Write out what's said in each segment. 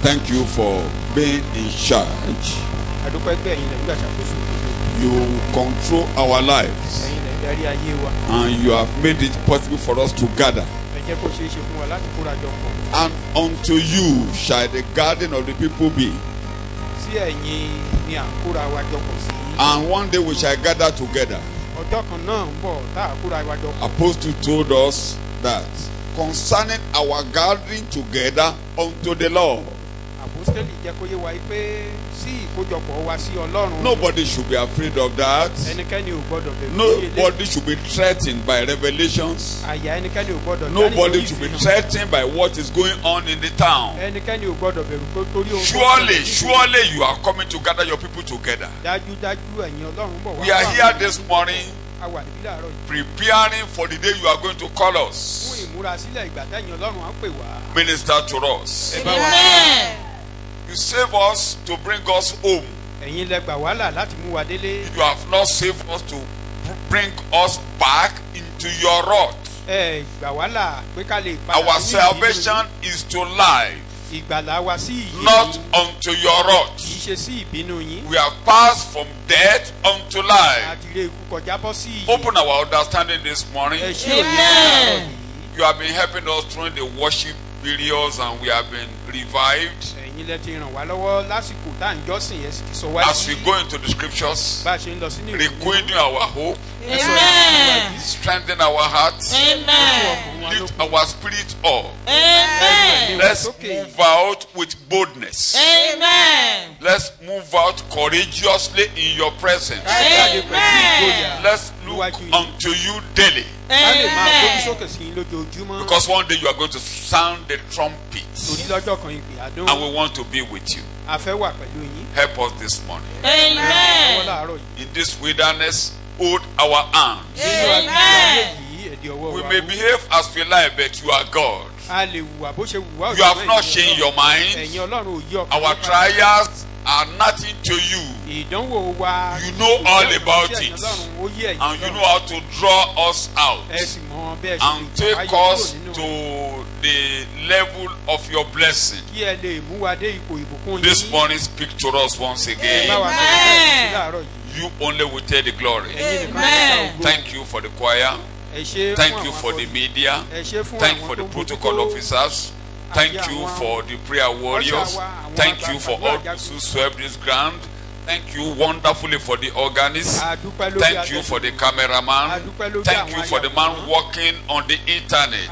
Thank you for being in charge. You control our lives. And you have made it possible for us to gather. And unto you shall the garden of the people be. And one day we shall gather together. Apostle told us that concerning our gathering together unto the Lord, nobody should be afraid of that. Nobody should be threatened by revelations. Nobody should be threatened by what is going on in the town. Surely you are coming to gather your people together. We are here this morning preparing for the day you are going to call us. Minister to us. Amen. You save us to bring us home. You have not saved us to bring us back into your wrath. Our salvation is to life, not unto your wrath. We have passed from death unto life. Open our understanding this morning. Amen. You have been helping us through the worship periods, and we have been revived. As we go into the scriptures, rekindle our hope, Amen. strengthen our hearts, Amen. lift our spirit up. Amen. Let's move out with boldness. Amen. Let's move out courageously in your presence. Amen. Let's look unto you daily. Amen. Because one day you are going to sound the trumpet, and we want to be with you. Help us this morning. Amen. In this wilderness, hold our hands. Amen. We may behave as we like, but you are God. You have not changed your mind. Our trials are nothing to you. You know all about it, and you know how to draw us out and take us to the level of your blessing. This morning, speak to us once again. Amen. You only will take the glory. Amen. Thank you for the choir. Thank you for the media. Thank you for the protocol officers. Thank you for the prayer warriors. Thank you for all those who serve this ground. Thank you wonderfully for the organist. Thank you for the cameraman. Thank you for the man working on the internet.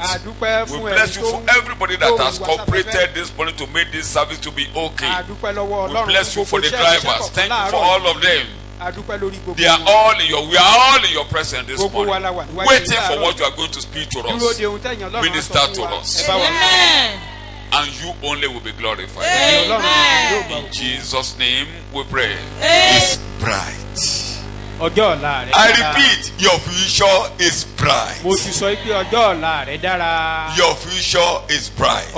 We bless you for everybody that has cooperated this morning to make this service to be okay. We bless you for the drivers. Thank you for all of them. We are all in your presence this morning, waiting for what you are going to speak to us, minister to us. Amen. And you only will be glorified. Amen. In Jesus' name we pray. Amen. It's bright. I repeat, your future is bright. Your future is bright.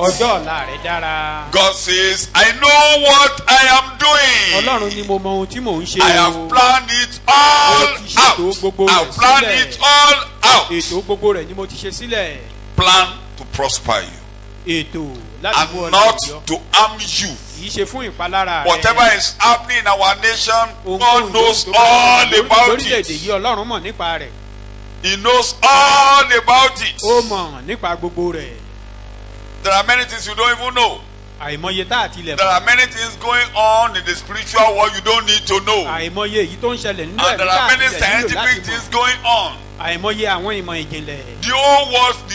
God says, I know what I am doing. I have planned it all out. I have planned it all out. Plan to prosper you and not to harm you. Whatever is happening in our nation, God knows all about it. He knows all about it. There are many things you don't even know. There are many things going on in the spiritual world you don't need to know. And there are many scientific things going on. The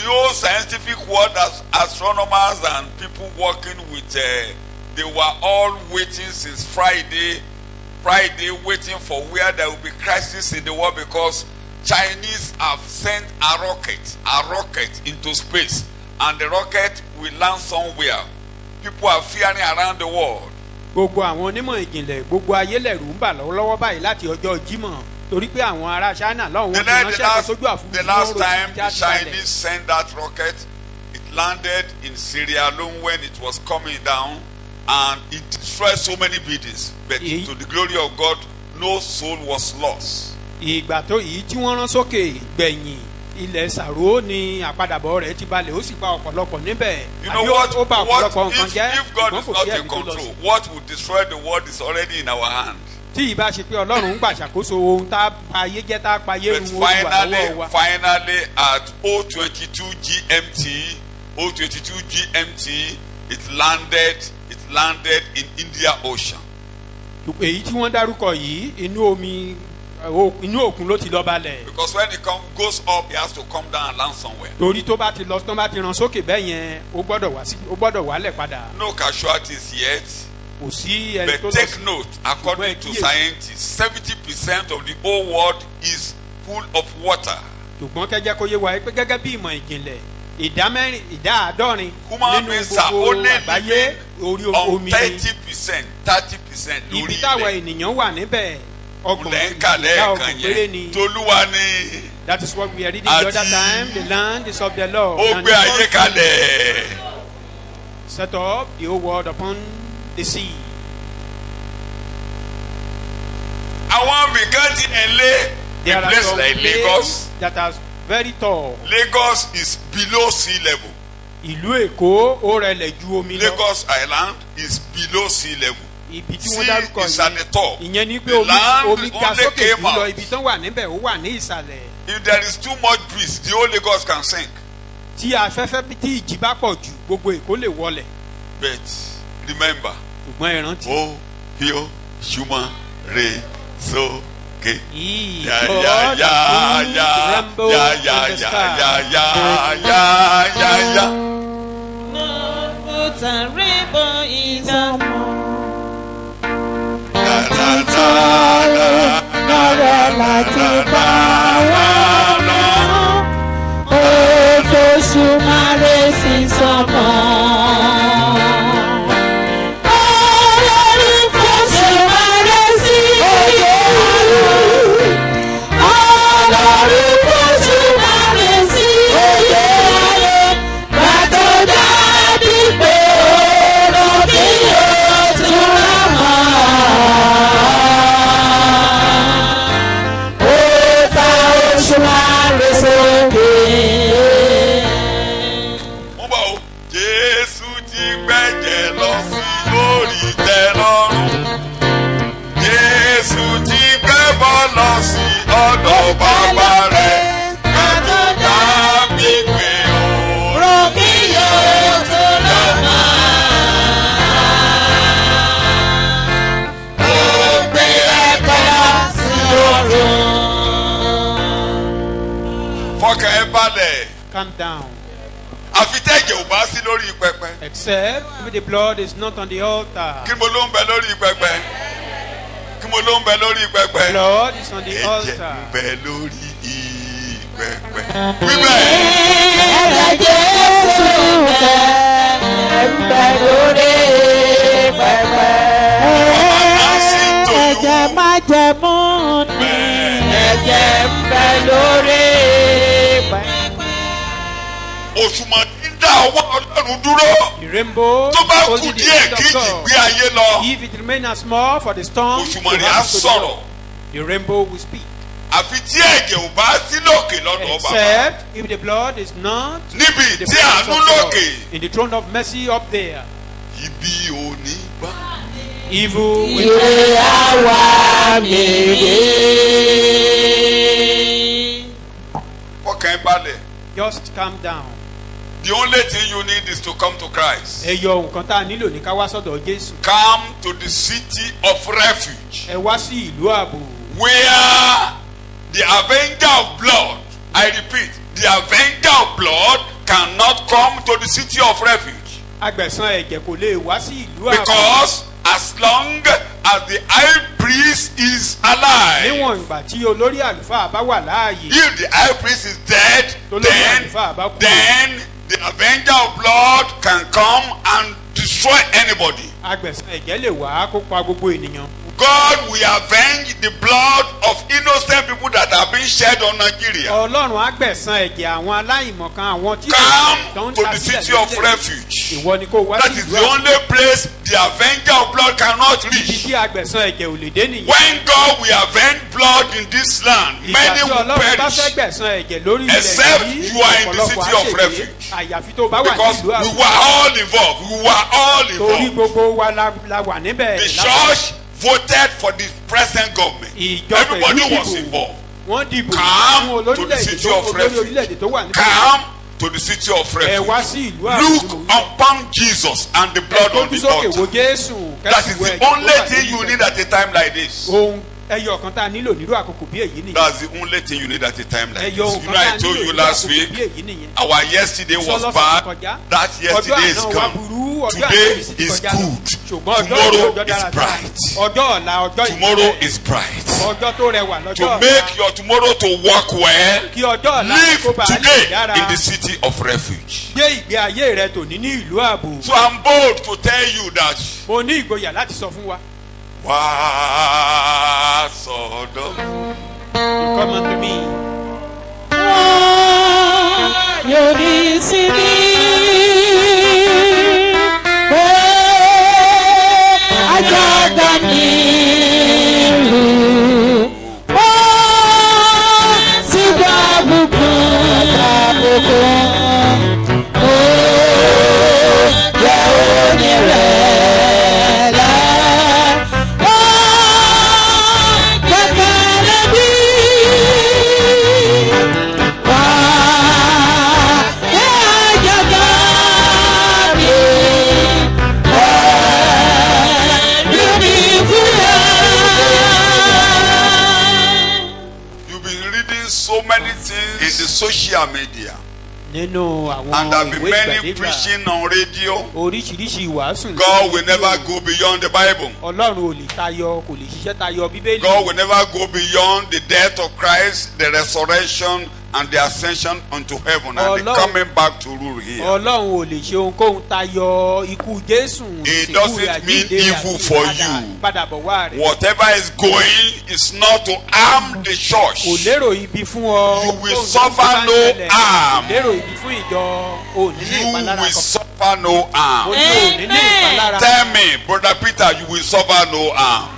whole scientific world, as astronomers and people working with, they were all waiting since Friday, waiting for where there will be crisis in the world, because Chinese have sent a rocket into space, and the rocket will land somewhere. People are fearing around the world. The last time the Chinese sent that rocket, it landed in Sierra Leone when it was coming down, and it destroyed so many buildings. But to the glory of God, no soul was lost. ilẹ̀ Sàró ni àpadàbọ̀ rẹ̀ ti balẹ̀ ó sì pa ọ̀pọ̀lọpọ̀ níbẹ̀. You know what? If God is not in control, what will destroy the world is already in our hand. Tí ìbá ṣe pé Ọlọ́run ń gbà ṣàkóso ohun tá a ayé jẹ́ tá a pa ayé run But ó wà lọ́wọ́ wa. finally at 022 GMT, it landed in India Ocean. Èyí tí wọ́n dárúkọ yìí inú òkun ló ti lọ balẹ̀. Because when it goes up, it has to come down and land somewhere. Torí tó bá ti lọ tán bá ti ràn sókè bẹ́ẹ̀ yẹn ó gbọ́dọ̀ wálẹ̀ padà. No casualties yet. Kò sí ẹni tó lọ sí. But take note, according to scientists, 70% of the whole world is full of water. Ṣùgbọ́n kẹ́jẹ́ kó yé wa pé gẹ́gẹ́ bí ìmọ̀ ìjìnlẹ̀ ìdá 50 human nínú beings are gbogbo only àgbáyé orí on omi ni. 30% lórí Ibi táwọn ilẹ̀. ènìyàn wà níbẹ̀ ọgbọ̀n Lẹ́ńkà lẹ́ẹ̀kan péré yẹn ni. Tolúwa ni That is what we are reading the other time. The land is of the Lord. ó And gbé the ayé Lord kalẹ̀. set up the whole world upon the sea. Àwọn mìíràn ti ẹ̀ lé There a are place some like Lagos. places that are very tall. Lagos is below sea level. Ìlú Èkó ó rẹlẹ̀ ju omi lọ. Lagos Island is below sea level. Ibi tí wọ́n Sea dárúkọ is at the top. ìyẹn ni pé The land omi ga only sókè came jù lọ out. ibi tán wà níbẹ̀ ó wà ní ìsàlẹ̀. If there is too much breeze, the whole Lagos can sink. Tí afẹ́fẹ́ tí ìjì bá pọ̀ jù gbogbo Èkó lè wọlẹ̀. But remember, Ṣùgbọ́n ẹ rántí. oh, hio, shuma, re, so, ke. God of the rainbow and the sky. Put a rainbow in the Lọ́rẹ̀ láti bá wà lọ, oṣooṣù máa rẹ̀ sí sọ́mọ́. Ọlọ́run fọ́ṣù máa rẹ̀ sí òye àrùn. Ọlọ́run fọ́ṣù máa rẹ̀ sí òye àrùn. Bàtò dábì pé ọ̀rọ̀ mi yóò tún rà mọ́. Mo bọ̀ o. Jésù ti gbẹ̀jẹ̀ lọ sí orí ìtẹ́lọ́rùn. Jésù ti gbẹ́bọ̀ lọ sí ọ̀dọ̀ bàbá rẹ̀. Kátó dábì pé ọ̀rọ̀ mi yóò tó lọ́mọ. Ó gbé ẹ̀kọ́ sí ọ̀run. Fọkàn ẹ balẹ̀. Calm down. Àfi tẹ́jẹ̀ ò bá sí lórí pẹpẹ. Except if the blood is not on the altar. Kí mo ló ń bẹ lórí pẹpẹ? Kí mo ló ń bẹ lórí pẹpẹ? Blood is on the Ẹ̀jẹ̀ altar. ń bẹ lórí pẹpẹ. Wíwẹ̀. Ẹ̀jẹ̀ Jésù ń bẹ lórí pẹpẹ. Ẹ̀jẹ̀ májẹ̀mú ni ẹ̀jẹ̀ ń bẹ lórí pẹpẹ. Òṣùmọ̀ ti ń dá ọwọ́ Ọlọ́run dúró. The rainbow Tó bá kù holds the díẹ̀ hand kí of ìjì God. gbé ayé lọ. If it remains as small for the storm, Òṣùmọ̀ to rẹ̀ á happen to the sọ̀rọ̀. Lord, the rainbow will speak. Àfi tí ẹ̀jẹ̀ ò bá sí lókè lọ́dọ̀ bàbá. Except if the blood is not Níbi in the tí presence àánú of God, lókè. in the throne of mercy up there. Ibi ò ní gbà. Evil will Ìwé àwa mi rè. Fọkàn ẹ balẹ̀. just calm down. The only thing you need is to come to Christ. Ẹ yọ nǹkan tá a nílò ní ká wá sọ́dọ̀ Jésù. Come to the city of refuge. Ẹ wá sí ìlú ààbò. Where the avenger of blood, I repeat, the avenger of blood cannot come to the city of refuge. Agbẹ̀san ẹ̀jẹ̀ kò lè wá sí ìlú ààbò. Because as long as the high priest is alive, Níwọ̀n ìgbà tí olórí àlùfáà bá wà láàyè. if the high priest is dead, Olórí àlùfáà bá kú. then the avenger of blood can come and destroy anybody. Agbẹ̀san ẹ̀jẹ̀ lè wá kó pa gbogbo ènìyàn. God will avenge the blood of innocent people that have been shed on Nigeria. Ọlọ́run á gbẹ̀san ẹ̀jẹ̀ àwọn aláìmọ̀kan àwọn tí Come tó ń to ta the sílẹ̀ city of lórílẹ̀-èdè. refuge. Ìwọ ni kó wá That sí is ìlú the ààbò. only place the avenger of blood blood cannot ibi reach. tí agbẹ̀san ẹ̀jẹ̀ ò lè dé nìyẹn. When God will avenge blood in this land, ìgbà many tí will ọlọ́run bá fẹ́ perish. gbẹ̀san ẹ̀jẹ̀ lórí ilẹ̀ Except yìí you are in the ọ̀pọ̀lọpọ̀ city of á ṣègbé. refuge. Àyàfi tó bá wà Because nílùú we àbúrò. were all involved. We were all Torí involved. gbogbo wa la wà níbẹ̀. The church voted for the present government. Ìjọ Everybody pẹ̀lú was ìdìbò. involved. Wọ́n dìbò Come fún to the city of olórí refuge. orílẹ̀-èdè tó wà níbẹ̀. Come to the city of Ẹ wá refuge. sí ìlú Look àbúrò. upon Jesus and the blood on Tójú the sókè wo altar. Jésù. That is the only thing you need at a time like this. Ohun ẹyọ kan tá a nílò nírú àkókò bí èyí nìyẹn. That's the only thing you need at a time like this. Ẹyọ You kan know, tá I a told nílò you nírú last àkókò week, bí èyí nìyẹn. our yesterday was Sọlọ́sọ̀ bad. kọjá. That yesterday is Ọjọ́ àná wa gone. burú, ọjọ́ Today àná ti is kọjá lọ. good. Ṣùgbọ́n ọjọ́ Tomorrow ọjọ́ is dára bright. ọjọ́ ọ̀la ọjọ́ Tomorrow ìfẹ́. is bright. Ọjọ́ tó rẹwà lọ́jọ́ To ọ̀la. make your tomorrow to work well, Kí ọjọ́ ọ̀la live kó bàa lè today dára. in the city of refuge. Gbé ìgbé ayé rẹ tòní ní ìlú ààbò. So I'm bold to tell you that. Mo ní ìgboyà láti sọ fún wa. Wá sọ́dọ̀. You come unto me. Yóò ní sinmi. Àjọ̀dá mi rù. Ó ti gbà bùkún lábùkún. Ó yẹ onírẹ̀lẹ̀. Ó gbẹ́kẹ̀lé bí. Wá àjọ̀dá mi. You've been reading so many things in the social media. Nínú And àwọn there have been ìwé many ìgbàdégbà preaching on radio. oríṣiríṣi ìwàásù. God will never go beyond the Bible. Ọlọ́run ò lè tayọ kò lè ṣiṣẹ́ tayọ Bíbélì. God will never go beyond the death of Christ, the resurrection, and the ascension unto heaven, and the coming back to rule here. Ọlọ́run ò lè ṣe ohunkóhun tayọ ikú Jésù. It doesn't mean evil for you. Padàbọ̀wá rẹ̀. Whatever is going is not to harm the church. Kò lérò ibi fún ọ. You will suffer no harm. Kò lérò ibi fún ìjọ òní ní You ìpalára will kan. suffer no harm. Òní ní ìpalára. Tell me, Brother Peter, you will suffer no harm.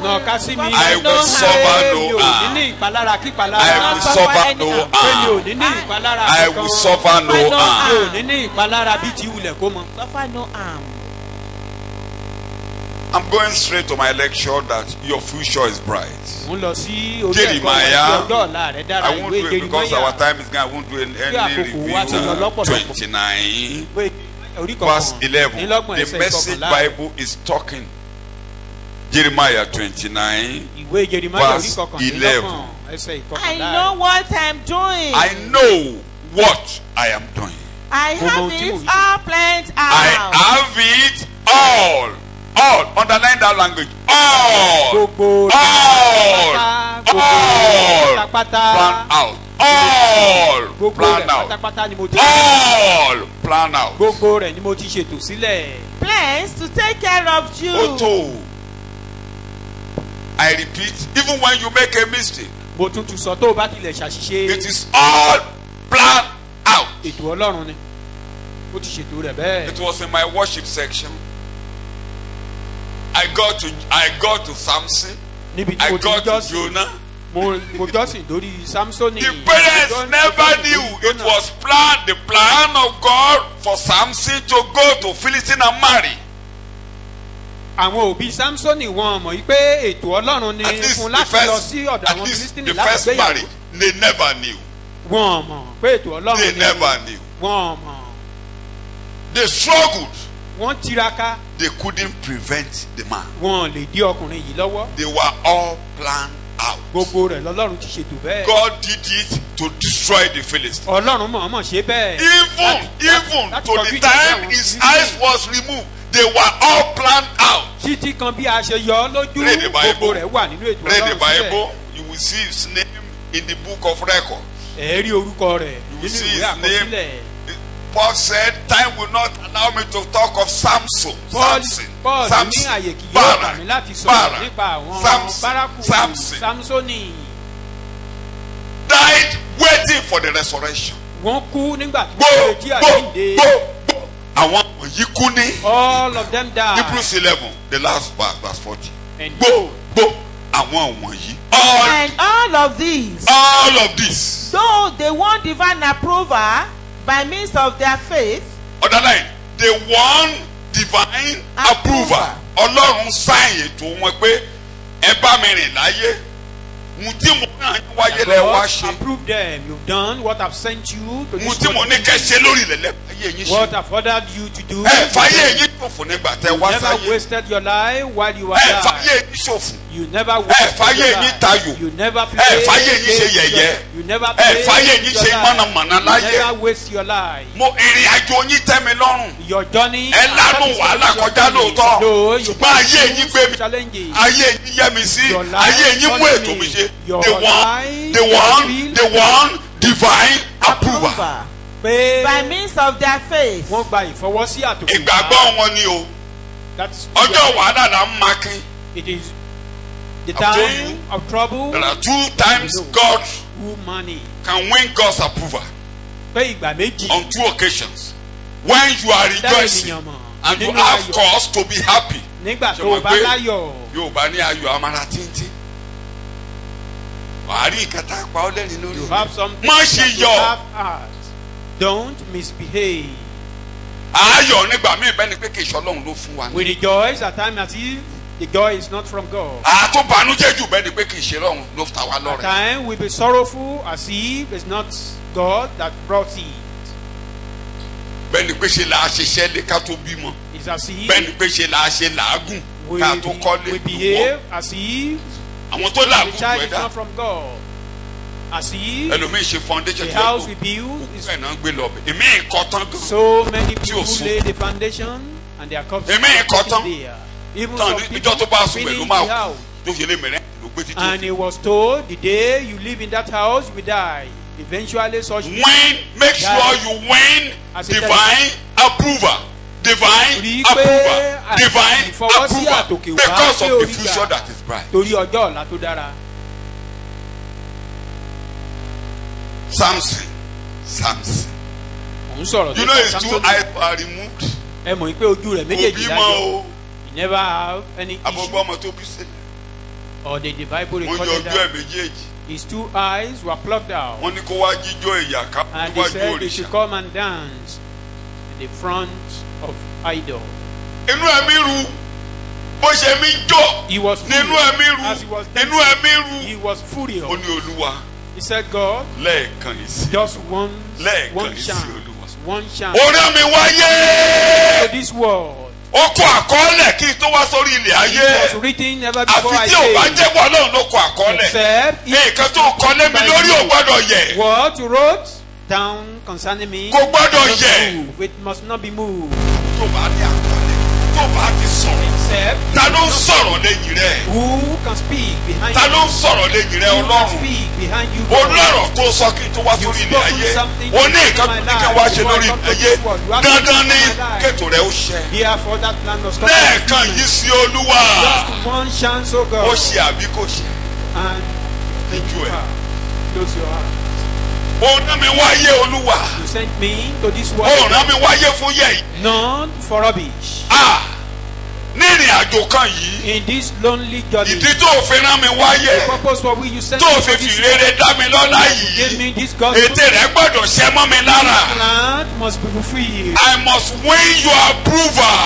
Nàka sí mi. I will suffer no Èmi ò ní harm. ní ìpalára kí ìpalára. I will suffer no Èmi ò harm. ní ní ìpalára I kankan. will suffer no Mi ò harm. ní ní ìpalára bí ti wulẹ̀ kó mọ. Suffer no harm. I'm going straight to my lecture that your future is bright. Mo ń lọ sí orí ẹ̀kọ́ Jeremiah. ọjọ́ ọ̀la rẹ̀ dára I won't do it because our time is gone. I won't do any àkókò wa ti lọ review. lọ́pọ̀lọpọ̀. 29 Pé orí verse kọ̀ọ̀kan 11. nílọ́gbọ̀n The ẹsẹ̀ Message ìkọkànlá. Bible is talking. Jeremiah 29. Ìwé Jeremiah orí verse kọkànlélọ́gbọ̀n ẹsẹ̀ I ìkọkànlá. know what I'm doing. I know what I am doing. I Mo mọ have ohun tí mo it ń all planned I out. have it all. All. Underline that language. All. Gbogbo All. All. pátápátá. Plan out. All. Gbogbo Plan rẹ̀ out. pátápátá ni mo ti. All. Plan out. Gbogbo rẹ̀ ni mo ti ṣètò sílẹ̀. Plans to take care of you. Otto. I repeat, even when you make a mistake, Mo tún tún sọ tó o bá tilẹ̀ ṣàṣìṣe. it is all planned out. Ètò Ọlọ́run ni. Ó ti ṣètò rẹ̀ bẹ́ẹ̀. It was in my worship section. I got to Samson. Níbi tí I mo ti got to jọ́sìn. Jonah. Mo jọ́sìn lórí Samsoni. The parents never knew it was the plan of God for Samson to go to Philistine and marry. Àwọn òbí Samsoni wọn mọ̀ wípé ètò Ọlọ́run ni At least fún the láti lọ first, sí ọ̀dọ̀ at àwọn least Filistini the láti first gbéyàwó. marriage, they never knew. Wọ́n mọ̀ pé ètò Ọlọ́run They ni. never knew. Wọ́n mọ̀. They struggled. Wọ́n tiraka. They couldn't prevent the man. Wọ́n lè dí ọkùnrin yìí lọ́wọ́. They were all planned out. Gbogbo rẹ̀ lọ́lọ́run ti ṣètò bẹ́ẹ̀. God did it to destroy the Philistines. Ọlọ́run mọ̀ọ́mọ̀ ṣe bẹ́ẹ̀. Even láti to kọjú the ìjà sí time àwọn his Fílístínì. eyes was removed, they were all planned out. Títí kan bí a ṣe yọ ọ́ lójú. Read the Bible. Gbogbo rẹ̀ wà nínú ètò Read the Ọlọ́run síbẹ̀. Bible, you will see his name in the book of record. Ẹ rí orúkọ rẹ̀ You will nínú see ìwé his àkọsílẹ̀. name. Paul said, time will not allow me to talk of Samson. Paul Samson. ní àyè kì yóò gbà mí láti sọ̀rọ̀ nípa àwọn bárakù Samson Samsoni. died waiting for the resurrection. Wọ́n kú nígbà tí wọ́n retí àjíǹde. Àwọn wọ̀nyí wọ̀nyí kú ní. All of them died. Hebrews 11, the last verse 40. And Gbogbo àwọn wọ̀nyí. And all of these, All of this. though they won divine approval by means of their faith, Underline, they won divine approval. Ọlọ́run sáyìn ètò wọn pé ẹ bá mi rìn láyé. Mo tí mo náà wáyé lẹ wá God ṣe. approved them. You've done what I've sent you to Mo this tí mo world. ní kẹ́ ṣe lórí ilẹ̀ lẹ́fàáyé yín What ṣe. I've ordered you to do. Ẹ fàáyé yín ṣòfò nígbà tẹ You wá never sáyé. wasted your life while you were Ẹ alive. fàáyé yín ṣòfò. You never wasted fàáyé your yín life. tayò. You never Ẹ played fàáyé yín ṣe games yẹ̀yẹ́. your- You never Ẹ played fàáyé yín your ṣe life. mọ̀nàmọ̀nà You láyé. never waste your life. Mo ìrìn àjò yín tẹ́ mi lọ́rùn. Your journey. Ẹ lánú wàhálà kọjá lóòótọ́. No, you Ṣùgbọ́n ayé yín gbé mi. challenges. Ayé yín yẹ mi sí. Your life Ayé yín mú follow ètò mi me. ṣe. Your They won life divine approval. approval Pé by means of their faith. wọ́n gba ìfọwọ́sí àtòkè. Ìgbàgbọ́ wọn ni o. That is Ọjọ́ wàhálà là ń makin. It is the I've told time you, of trouble. There are 2 times God Who money. can win God's approval Pé ìgbà méjì. on 2 occasions. When you are rejoicing ènìyàn mọ̀. and you Nínú have ayọ̀. cause to be happy. Nígbà Ṣé tó o wọ́n bá gbé? láyọ̀. Yorùbá ní ayọ̀ amara tíntín. Wàá rí nǹkan tá a pa ọ́ lẹ́rìn lórí You omi. have something Má that ṣe you yọ̀. have heart. Don't misbehave. Ayọ̀ nígbà míì bẹ́ẹ̀ ni pé kì í ṣe Ọlọ́run ló fún wa. We rejoice at times as if the joy is not from God. Àtúbànújẹ́ jù bẹ́ẹ̀ ni pé kì í ṣe Ọlọ́run ló ta wá At lọ́rẹ. times we be sorrowful as if it's not God that brought it. Bẹ́ẹ̀ ni pé ṣe là á ṣiṣẹ́ lé ká tó bímọ. It's as if Bẹ́ẹ̀ ni pé ṣe là á ṣe làágùn ká tó kọ́lé. we behave as if Àwọn tó the làágùn child kú is ẹ̀dá. not from God. As if Ẹlòmíì ṣe foundation the tó yẹ house kó we build is ẹ̀ náà gbé lọ bẹ̀. Èmi ìkọ́ tán gan. so many Tí ò people sùn. lay the foundation and their cups Èmi ìkọ́ tán. there. Even Tán some ìjọ people tó bá sùn pẹ̀lú finish máa the house. kú. Tó ṣe lé mẹ́rẹ́ ló gbé títí And òfin. he was told the day you live in that house you will die. Eventually such Make sure you win As a divine approval. Divine Rí i pé approval. àti Divine ìfọwọ́sí approval. àtòkè wá Because pé of the orí future gbà. that is bright. torí ọjọ́ ọ̀la tó dára. Samson. Òun sọ̀rọ̀ You know his Samson. 2 eyes were removed. Ẹ mọ̀ pé ojú rẹ̀ méjèèjì Òbí mọ́ lájọ. o. He never have any Àbọ̀bọ̀ issue ọmọ tó bí sílẹ̀. or the Bible Wọ́n yọ recorded ojú ẹ̀ that méjèèjì. his 2 eyes were plucked out. Wọ́n ní kó wá jíjó ìyà ká And they níwájú said they should òrìṣà. come and dance in the front of idol. Inú ẹ̀mí ru. Bó ṣe mí jọ. He was Nínú furious ẹ̀mí ru. as he was Nínú dancing. ẹ̀mí He ru. was Ó furious. ní Olúwa He said, God, lẹ́ẹ̀kan yìí sí. just one Lẹ́ẹ̀kan yìí sí chance. Olúwa. One chance. Ó rán mi wáyé. To this world. Ó kọ àkọọ́lẹ̀ kí n tó wá sórí ilẹ̀ It ayé. was written never before Àfi I tí ò bá came. jẹ́wọ́ Ọlọ́run ló kọ àkọọ́lẹ̀. Except Nǹkan tó kọ lé mi lórí ò gbọ́dọ̀ yẹ̀. what you wrote down concerning me Kò gbọ́dọ̀ must yẹ̀. move. It must not be moved. Tó bá ní àkọọ́lẹ̀, tó bá ti sọ̀rọ̀. Except Ta ló ń sọ̀rọ̀ lẹ́yìn rẹ̀? who can speak behind Ta you? ló ń sọ̀rọ̀ lẹ́yìn rẹ̀ Who can Ọlọ́run? speak behind you? Ó lọ́rọ̀ tó sọ kí n tó wá sórí ilẹ̀ ayé. Ó ní nǹkan tó ní kí n wá ṣe lórí ilẹ̀ ayé. Dandan ni kètò rẹ̀ ó ṣẹ. Therefore that plan must come. Lẹ́ẹ̀kan yìí sí Olúwa. Just one chance, oh God. Ó ṣe àbí kò ṣe? And Ojú ẹ̀. close your heart. Ó rán mi wáyé Olúwa. You sent me to this Ó world rán mi wáyé fún yẹ̀ yìí. not for rubbish. Ní ìrìn àjò kan yìí. In this lonely journey, Ìdí tó fi rán mi the wáyé. purpose for which you sent Tó me fi to this fìrere dá mi lọ́lá world, give yìí. me this gospel. Ètè rẹ̀ gbọ́dọ̀ ṣẹ mọ́ mi lára. Plan must be fulfilled. I must win your approval.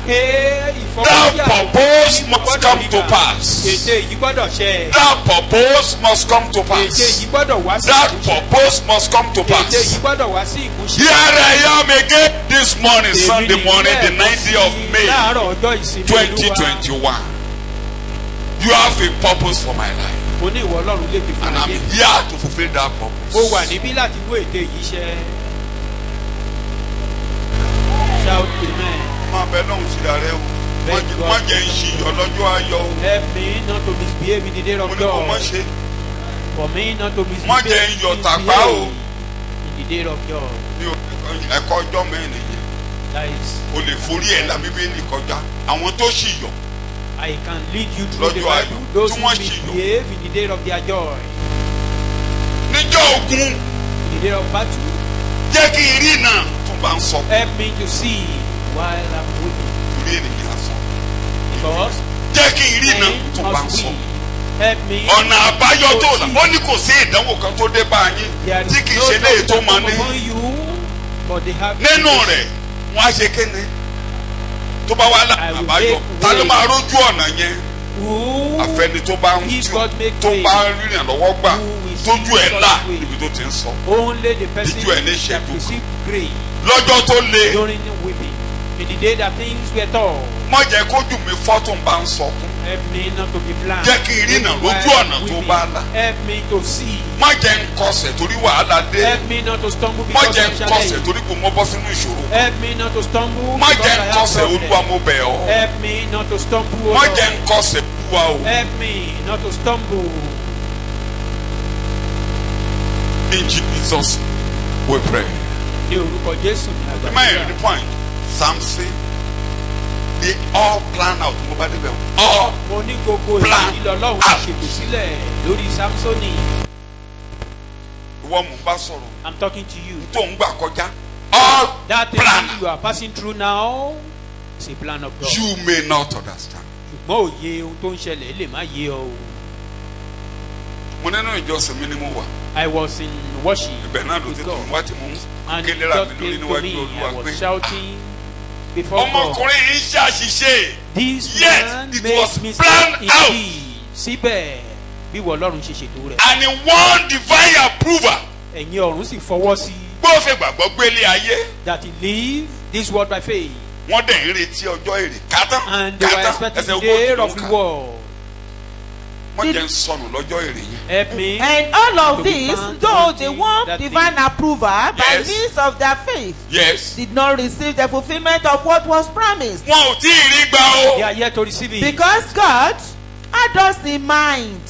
That That purpose must come to pass. Ète yìí gbọ́dọ̀ ṣẹ. That purpose must come to Ète pass. yìí gbọ́dọ̀ wá sí That ìmúṣẹ. purpose must come to Ète yìí pass. gbọ́dọ̀ wá sí ìmúṣẹ. Here I am again this morning, Sunday morning, the 9th day of May, Láàárọ̀ ọjọ́ ìsinmi Olúwa. 2021. You have a purpose for my life. Mo ní ìwọ Ọlọ́run lè fi fún And I'm ayé. here to fulfill that Mo purpose. wà níbí láti mú ète yìí ṣẹ. Shout amen. Máa bẹ lọ́hùn sí ara ẹ o. Má jẹ́ ń ṣiyọ̀ lọ́jọ́ ayọ̀ o. Help me not to misbehave in the day Mo of ní kó má God. ṣe. For me not to Má jẹ́ ń yọ̀ tàpá o. in the day of God. Ní ẹ̀kọ́ ọjọ́ mẹ́rin yẹn. That is, O lè forí ẹ̀ la Bíbélì kọjá. Àwọn tó ṣìyọ̀. I can lead you through the Lọ́jọ́ ayọ̀, Bible. Those tí who wọ́n ṣìyọ̀. misbehave in the day of their joy. Níjọ́ ogun, In the day of battle, jẹ́ kí n rí náà tún bá ń sọ. Help me to see while I'm weeping. Torí ènìyàn sọ. Because jẹ́ kí n rí iná tó bá ń must sọ. we. Help me. ọ̀nà àbáyọ tó là ó ní kò sí ìdánwò kan tó dé bá yín There tí is kì í no ṣe léyìí tó doubt máa upon ní. you, but they have nínú rẹ̀ wọ́n á ṣe kéne tó bá wà láàrín àbáyọ ta ló máa rójú ọ̀nà yẹn. who àfẹni tó bá ń if tí God make tó way, bá rìnrìn lọ́wọ́ gbà tójú ẹ̀ là níbi tó ti ń sọ. only the person Did you any that schedule? received grace lọ́jọ́ tó le during weeping, in the day that things were tough. má jẹ́ kójú mi fọ́tún bá ń sọkún. Help me not to be blind. jẹ́ kí n rí iná lójú ọ̀nà tó bá là. Help me to see. má jẹ́ ń kọsẹ̀ torí wàhálà dé. Help me not to stumble má because jẹ́ of ń challenge. kọsẹ̀ torí kò mọ́ bọ́ sínú ìṣòro. Help me not to stumble má because jẹ́ I ń have kọsẹ̀ problem. Olúwa mo bẹ̀ ọ́. Help me not to stumble. O má Lord. jẹ́ ń kọsẹ̀ Olúwa o. Help me not to stumble. In Jesus we pray. Ní orúkọ Jésù ní the man the àgbàdo. point Samson they all plan out mo bá débẹ̀ all Mo ní gbogbo Plan ìlú Ọlọ́run out. ṣètò sílẹ̀ lórí Samsoni. ìwọ mò ń bá sọ̀rọ̀ I'm talking to you. tó ń gbà kọjá all That plan thing you are passing through now is a plan of God. you may not understand. Ṣùgbọ́n òye ohun tó ń ṣẹlẹ̀ lè má yé ọ o. mo nínú ìjọsìn mi ni mo wà I was in worship ibẹ̀ náà ló with ti tún God. wá tí mo ń And kéde ra God mi came lórí to níwájú me. Olúwa I was pé shouting before God. ọmọkùnrin yìí ṣàṣìṣe This Yet, man it makes was mistake planned out. indeed. Síbẹ̀ bí wọ́n Ọlọ́run ṣe ṣètò rẹ̀. and he won divine approval Ẹ̀yin ọ̀run sì fọwọ́ sí bó o fẹ́ gbàgbọ́ gbélé ayé that he live this world by faith. wọ́n dẹ̀ ń retí ọjọ́ èrè kátán And they were kátán expecting ẹsẹ̀ the day ogójì ló of ń kà reward. wọ́n jẹ́ ń sọnù lọ́jọ́ èrè yẹn. Help me. And all of to be this, found though they wanting want that divine thing. approval by Yes. means of their faith, yes did not receive the fulfillment of what was promised. wọn ò tí ì rí gbà They o. are yet to receive it. Because God had us in mind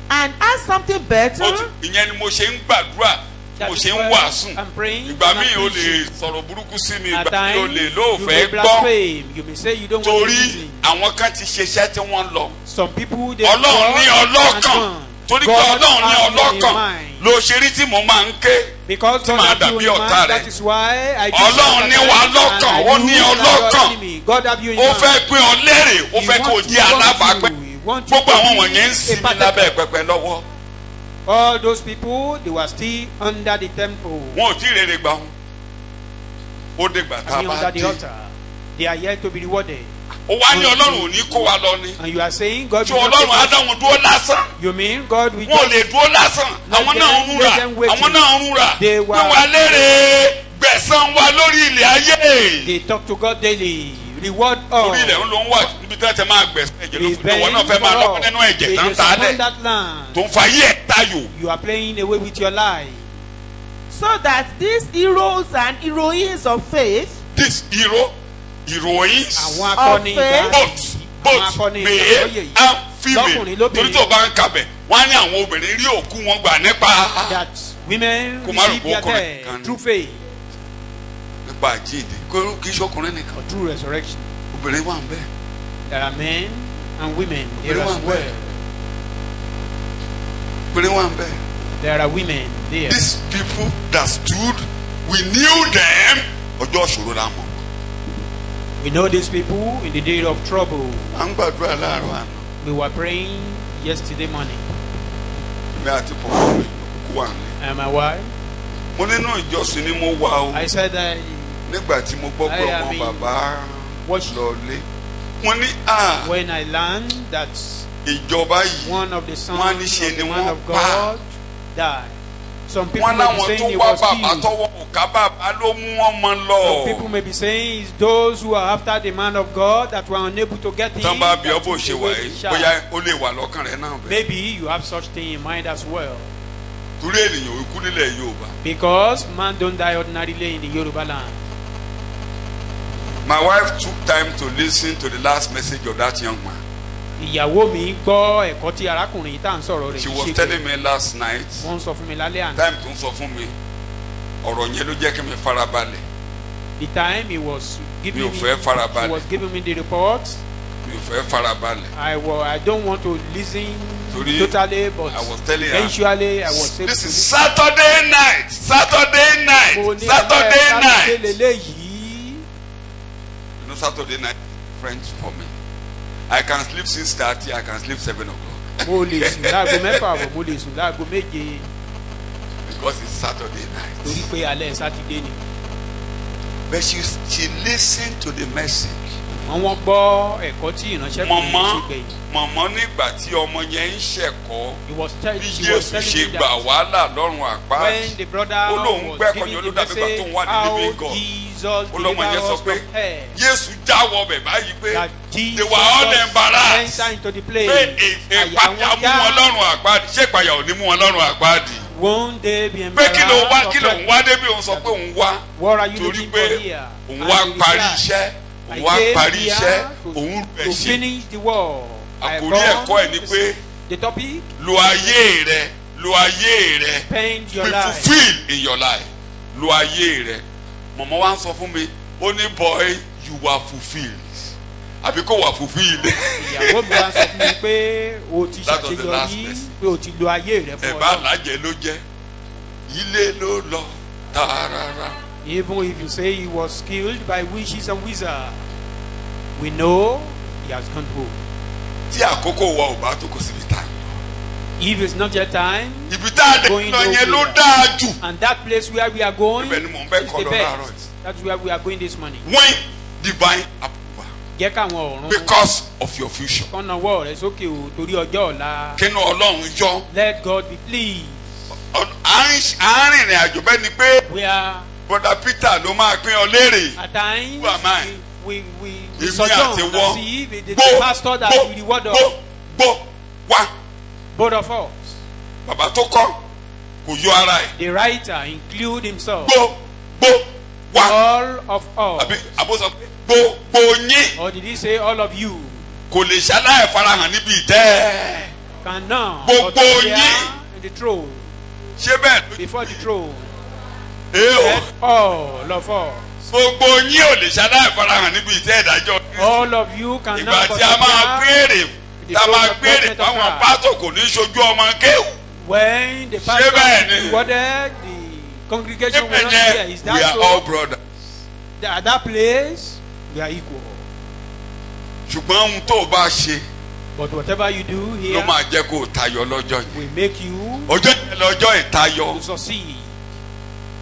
and had something better. ìyẹn ni mo ṣe ń gbàdúrà That mo is ṣe ń why wàásù I'm praying. ìgbà and I'm míì o lè preaching. sọ̀rọ̀ burúkú sí mi At ìgbà míì o times, lè you lóòfẹ́ may gbọ́ blaspheme. You may say you don't want to torí listen. àwọn kan ti ṣiṣẹ́ tí wọ́n lọ. Some people they ọlọ́run ní ọlọ́kàn torí pé ọlọ́run ní ọlọ́kàn ló ṣe rí tí mo máa ń ké Because tí God màá have you dàbí in ọ̀tá mind, rẹ̀. that is why I Ọlọ́run ní wa lọ́kàn, ó ní ọlọ́kàn. God have you in ó mind. fẹ́ pín ọ lérè ó He fẹ́ kó o wants jẹ́ you, alábàápẹ́ he wants you gbogbo to àwọn be wọ̀nyẹn ń a sinmi partaker. lábẹ́ pẹpẹ lọ́wọ́ All those people, they were still under the temple. wọn ò tí ì rere gbà wọn ó dìgbà tá a And bá under the dé altar. They are yet to be rewarded. ó wá ní ọlọ́run ò ní kó wa lọ ni And you are saying God tí will not ọlọ́run á take dá us. wọn dúró lásán You mean God will wọn ò just lè dúró lásán àwọn náà ń rúra àwọn náà ń rúra They pé were- wà lérè gbẹ̀san wa lórí ilẹ̀ ayé they talk to God daily. Reward orí us. ilẹ̀ ń lọ ń wà níbi tí wọ́n ti máa gbẹ̀san ẹ̀jẹ̀ ló fi Revenge wọn náà fẹ́ máa lọ́kọ́ nínú for ẹ̀jẹ̀ us. tán It is tá a upon lẹ̀ that land. tó ń fa ayé ẹ̀ tayò. You are playing away with your life. So that these heroes and heroines of faith this heroines Àwọn akọni Ọ̀fẹ́. both both male and female Lọ́kùnrin lóbìnrin. torí tó bá ń kabẹ̀ wọ́n á ní àwọn obìnrin rí òkú wọn gbà nípa that women Kò má rò receive pé their ọkùnrin death kan ni. through faith nípa àjíǹde kì í ṣọkùnrin nìkan or through resurrection. obìnrin wà ń bẹ̀ There are men and women there Obìnrin wà as ń well. bẹ̀ obìnrin wà ń bẹ̀ There are women there. these people that stood we knew them ọjọ́ ìṣòro la mọ̀ We know these people in the day of trouble. à ń gbàdúrà láàárọ̀ àná We were praying yesterday morning. mi àti pọ̀pọ̀ mi kú wà ní. And my wife, mo nínú ìjọsìn ni mo wà o I said that nígbà tí mo gbọ́ pé I am ọmọ in bàbá worship. lọlé mo ní à When I learned that ìjọba yìí one of the sons Wọ́n ní ṣe of the ni man wọ́n of pa. God died. Some people wọ́n may be láwọn tó saying he wá was bàbá killed. tọwọ́ òkà bàbá ló mú wọn mọ Some lọ. people may be saying it's those who are after the man of God that were unable to get him. tán bá bí ọ that bó took ṣe away wà the yìí child. bóyá ó lè wà lọ́kàn rẹ̀ náà bẹ́ẹ̀. Maybe you have such thing in mind as well. torí ènìyàn ikú nílẹ̀ Yorùbá. Because man don't die ordinarily in the Yoruba land. My wife took time to listen to the last message of that young man. Ìyàwó mi gbọ́ ẹ̀kọ́ tí arákùnrin tá à ń sọ̀rọ̀ rẹ̀ She yìí was ṣe telling me last night wọ́n sọ fún mi lálẹ́ àná. time tó ń sọ fún mi ọ̀rọ̀ yẹn ló jẹ́ kí mi farabalẹ̀ The time he was giving Mi ò fẹ́ farabalẹ̀. he was giving me the report. mi mi ò fẹ́ farabalẹ̀. I don't want to listen Torí totally, but I was telling her, eventually I was able this to is listen. Saturday night. Saturday night. Mo ní Saturday ẹgbẹ́ night. Sátidé lélẹ́yìí. You know, Saturday night is French for me. I can sleep 6:30. I can sleep 7 o'clock. Mo lè sùn láago mẹ́fà àbọ̀, mo lè sùn láago méje Because it's Saturday night. torí pé alẹ́ Sátidé ni. But she listened to the message. Wọ́n gbọ́ ẹ̀kọ́ tí ìránṣẹ́ kò ní ṣe gbẹ̀yìn. Mọ̀mọ́ nígbà tí ọmọ yẹn ń ṣẹ̀kọ́ He was telling bí she was Jésù telling ṣe me gbà that wàhálà lọ́rùn àpáàdì. when the brother Ó lóun was gbẹ́kọ̀ọ́ giving yẹn the ló dàbí ìgbà tó ń wá message ní how living God. Jesus Ó lọ́mọ delivered yẹn sọ us pé from hell. Jésù jáwọ́ bẹ̀ báyìí pé That they Jesus were all embarrassed. enter into the Pé place. ìpayà mú wọn lọ́rùn àpáàdì. Ṣé ìpayà ò ní mú wọn lọ́rùn àpáàdì? Won't they be Pé kí ló wá embarrassed? kí ló ń wá débi òun sọ pé òun wá What are you torí looking pé for here? òun And wá he parí replied, iṣẹ́ I òun wá came parí here iṣẹ́ to- òun rẹ̀ to sí. finish the war. I Àkórí ẹ̀kọ́ ẹ̀ ni come- pé the topic, lo ayé rẹ lo ayé rẹ spend your be life. fulfilled in your life lo ayé rẹ. Mọ̀mọ́ wa ń sọ fún mi ó ní boy you were fulfilled àbí kò wà fulfilled. Ìyàwó mi wá sọ fún mi pé o ti That was the last ṣàṣeyọrí message. pé o ti lo ayé rẹ fún Ẹ̀bá Ọlọ́run. àlájẹ ló jẹ́ ilé ló lọ tààràrà. Even if you say he was killed by witches and wizards, we know he has gone home. Tí àkókò wa ò bá tó kò síbi tá. If it's not yet time, Ibi tá a dé Going lọ yẹn ló nowhere. dáa jù. and that place where we are going Ibẹ̀ ni mò ń bẹ́ is kọ́ the lọ láàárọ̀ best. yìí. That's where we are going this morning. When divine approval Jẹ́ káwọn ọ̀run because of your future. kọ́nà wọ́ rẹ sókè o torí ọjọ́ ọ̀la. Kínú Ọlọ́run yọ. Let God be pleased. Àárín ìrìn àjò bẹ́ẹ̀ ni pé We are Brother Peter ló máa pín ọ léèrè. at times Who am I? we Èmi sojourn àti wọ́n. as if it is the pastor that will reward us, wá. both of us. Bàbá tó kọ́ kò yọ ara ẹ̀. The writer include himself. Wá. All of us. Àbí àbó sọ pé gbogbo yín Or did he say all of you? kò lè ṣaláì farahàn níbi ìtẹ́. Can now Gbogbo but appear yín. in the throne, Ṣé bẹ́ẹ̀ ló before the throne. ẹ o? Let all of us. Gbogbo yín ò lè ṣaláì farahàn níbi ìtẹ́ ìdájọ́. All of you can Ìgbà now tí a máa béèrè the tá a throne máa of béèrè judgment of fáwọn Christ. pásọ̀ kò ní ṣojú ọmọ kéwù. When the bẹ́ẹ̀ pastor ni? rewarded, the congregation will Ṣé not hear. bẹ́ẹ̀ Is yẹn we that are all so? brothers. At that place, we are equal. Ṣùgbọ́n ohun tó o bá ṣe But whatever you do ló here máa jẹ́ kó o tayọ lọ́jọ́ yìí. will make you Ọjọ́ yẹn lọ́jọ́ ìtayọ. to succeed.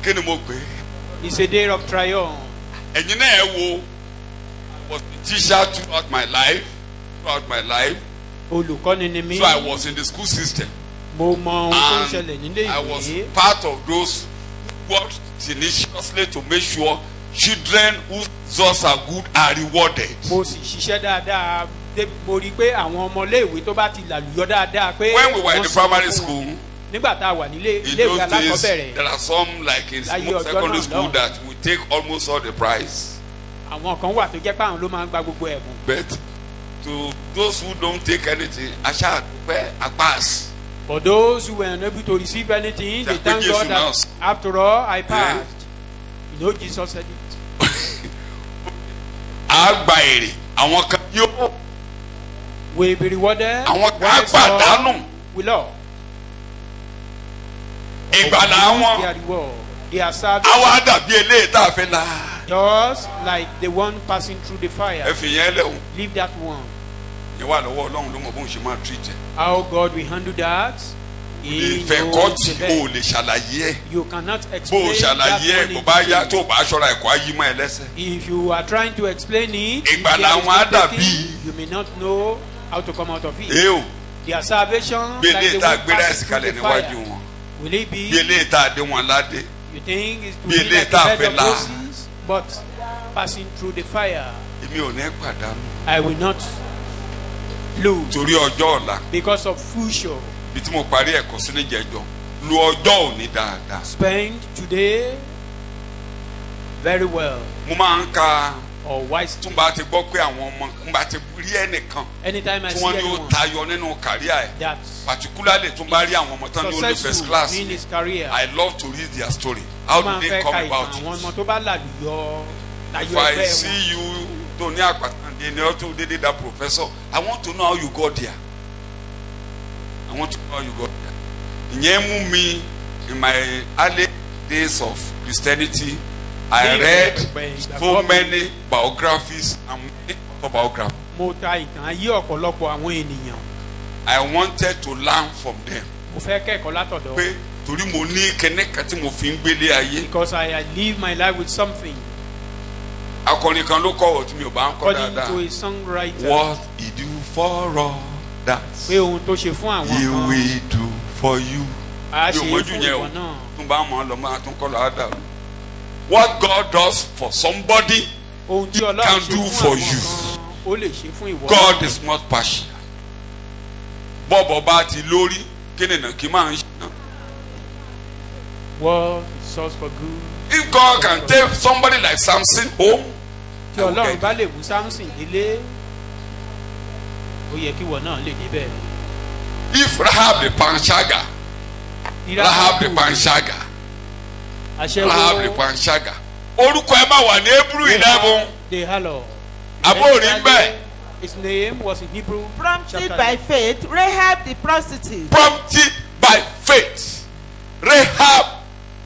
Kí ni mo pè é? It's a day of triumph. Ẹ̀yin náà ẹ wo I was a teacher throughout my life. Olùkọ́ni ni mí. So I was in the school system. Mo mọ ohun tó ń ṣẹlẹ̀ And nílé I was ìwé. part of those who worked tenaciously to make sure children whose results are good are rewarded. Mo sì ṣiṣẹ́ dáadáa. Mo rí i pé àwọn ọmọléèwé tó bá ti làlùyọ dáadáa pé. When we were in the wọ́n primary sanwó fún school, wọn. Nígbà tá a wà nílé in iléèwé those days, alákọ̀ọ́bẹ̀rẹ̀. there are some like in Láyé most ọjọ́ secondary náà school lọ́hùn. that will take almost all the prize. Àwọn kan wà tó jẹ́ pé àwọn ló máa ń gba gbogbo ẹ̀bùn. But to those who don't take anything, aṣá àdúpẹ́ àpáàsì. For those who were unable to receive anything, they thank God that after all, I passed. You know, Jesus said it. A gba èrè, àwọn kan yóò, Will be rewarded. àwọn kan while some pàdánù. will lost. Ìgbàlà wọn, Their reward. Their service. àwa dàbí eléyìí tá a fẹ́ la. Just like the one passing through the Ẹ fire. fi yẹn lẹ́hùn. Leave that one. Ìyẹn wà lọ́wọ́ Ọlọ́run ló mọ̀ bóun ṣe máa treat ẹ̀. How God will handle that. He Ìfẹ́ kọ́ knows tí the o best. lè ṣàlàyé ẹ̀. You cannot Bó o explain that ṣàlàyé ẹ̀ one bó in bá yá detail. tó o bá aṣọra ẹ̀kọ́ ayé mọ́ ẹ lẹ́sẹ̀. If you are trying to explain it, if Ìgbàlà there is wọn á no dàbí- taking, you may not know how to come out of it. Ẹ o, Their salvation, bí like eléyìí the tá a one gbé passing láìsí through kalẹ̀ the níwájú fire. wọn. Will it Bí be? eléyìí tá a dé wọn ládé. You think it's to Bí be eléyìí like the tá a head fẹ́ of là. Moses, but passing through the fire. Èmi ò ní pàdánù. I will not lose Torí ọjọ́ ọ̀la. because of future. Bí tí mo parí ẹ̀kọ́ sí ní jẹjọ́. Lu ọjọ́ òní dáadáa. Spend today very well Mo máa ń ka or wisely. tún bá ti gbọ́ pé àwọn ọmọ ń bá ti rí ẹnìkan Anytime I tí see wọ́n ní ó anyone tayọ nínú kàríà ẹ̀. that's Particularly tún bá rí àwọn ọmọ tán ní ó ní first successful class. in his career, I love to read their story. How máa do fẹ́ they come ka ìtàn about àwọn it? ọmọ tó bá làlùyọ láyé If I ọgbẹ́ wọn. see you tó ní àpàtàn in the auto they did that professor. I want to know how you got there. I want to know how you got there. Me in my early days of Christianity, I read so many biographies and many autobiographies. I wanted to learn from them. Because I live my life with something. According to a songwriter, what he do for all that he will do for you. What God does for somebody, he can do for you. God is not partial. What is source for good? If God can take somebody like Samson home, if Rahab the Panshaga, orúkọ ẹ máa wà ní Hebrew 11. His name was in Hebrew. Prompted by faith, Rahab the prostitute. Prompted by faith, Rahab.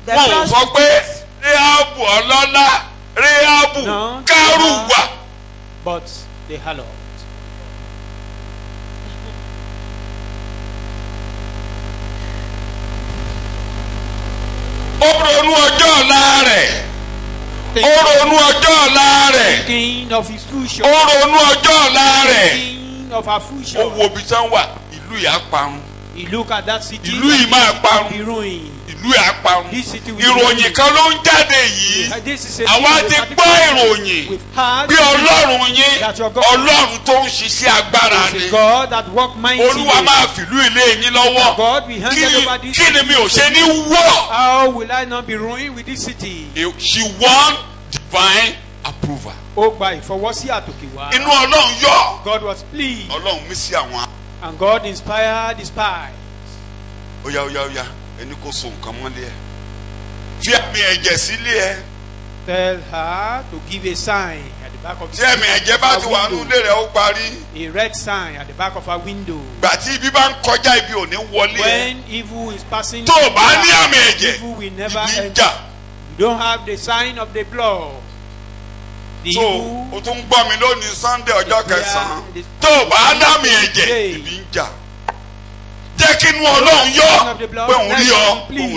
Wọ́n sọ pé Rahabu ọlọ́lá, Rahabu kárùwà. But the harlot. Ó ronú ọjọ́ ọ̀la rẹ̀. Ó ronú ọjọ́ ọ̀la rẹ̀. Thinking of his future. Ó ronú ọjọ́ ọ̀la rẹ̀. Thinking of her future. Ó wo ibi tí wọ́n wà, ìlú yà parun. He look at that city. Ìlú yìí máa parun. Ìlú yà parun. Ìròyìn kan ló ń jáde yìí. Àwa ti gbọ́ ìròyìn bí Ọlọ́run yín, Ọlọ́run tó ń ṣiṣẹ́ agbára ni. Olúwa máa fìlú ilé yín lọ́wọ́. Kí ni mi ò ṣe ní wọ́? How will I not be ruined with this city? She won divine approval. Ó gba ìfọwọ́sí àtòkè wá. Inú Ọlọ́run yọ. God was pleased. Ọlọ́run mí sí àwọn. And God inspired the spies. Oya. Ẹni kò so nǹkan mọ́lẹ̀ ẹ̀. Fi àmì ẹ̀jẹ̀ sílé ẹ̀. Tell her to give a sign at the back of the window. Tí ẹ̀mí ẹ̀jẹ̀ bá ti wà nínú ilé rẹ̀ ó parí. A red sign at the back of her window. Gbàtí ibi bá ń kọjá ibi ò ní wọlé ẹ̀. When evil is passing. Tó o bá ní àmì ẹ̀jẹ̀, evil will never enter. You don't have the sign of the blood. So o tún gbọ́ mi lónìí Sunday ọjọ́ kẹsàn-án. Tó o bá ní àmì ẹ̀jẹ̀, ibi ń jà. Jẹ́ kí inú Ọlọ́run yọ pé òun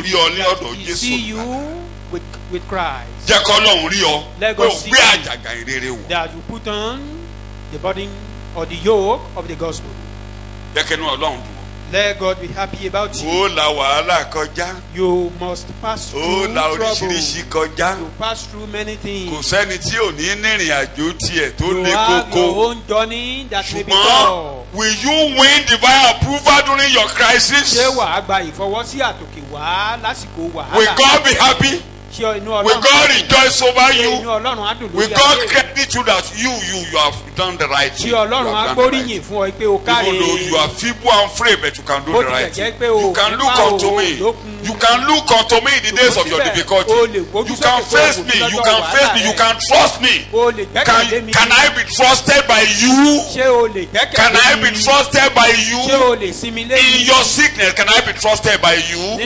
rí ọ ní ọ̀dọ̀ Jésù. Jẹ́ kí Ọlọ́run rí ọ pé òun gbé àjàgà ìrere wọ̀. That you put on the burden or the yoke of the gospel. Jẹ́ kí inú Ọlọ́run dùn. Let God be happy about you. Ó la wàhálà kọjá. You must pass through trouble. Ó la oríṣiríṣi kọjá. You pass through many things. Kò sẹ́ni tí ò ní nírìn àjò tiẹ̀ tó lé kókó. You have your own journey that may be tough. Ṣùgbọ́n will you win divine approval during your crisis? Ṣé wàá gba ìfọwọ́sí àtòkè wá lásìkò wàhálà? Will God be happy? Will God rejoice over you? Will God credit you that you have done the right thing? Even though you are feeble and frail, but you can do the right thing. You can look unto me. You can look unto me in the days of your difficulty. You can face me. You can face me. You can trust me. Can I be trusted by you? Can I be trusted by you? In your sickness, can I be trusted by you?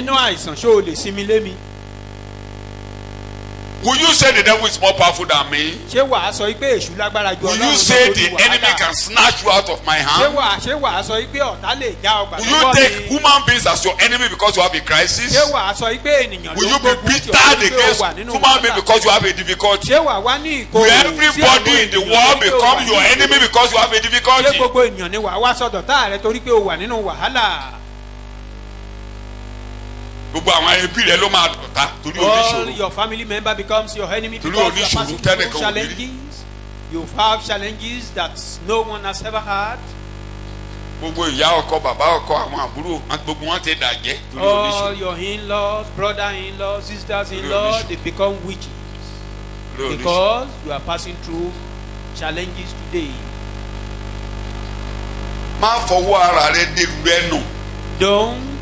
Will you say the devil is more powerful than me? Will you say the enemy can snatch you out of my hand? Will you take human beings as your enemy because you have a crisis? Will you be bitter against human beings because you have a difficulty? Will everybody in the world become your enemy because you have a difficulty? All your family member becomes your enemy because you are passing through challenges. You have challenges that no one has ever had. All your in-laws, brother-in-laws, sisters-in-laws, they become witches because you are passing through challenges today. Don't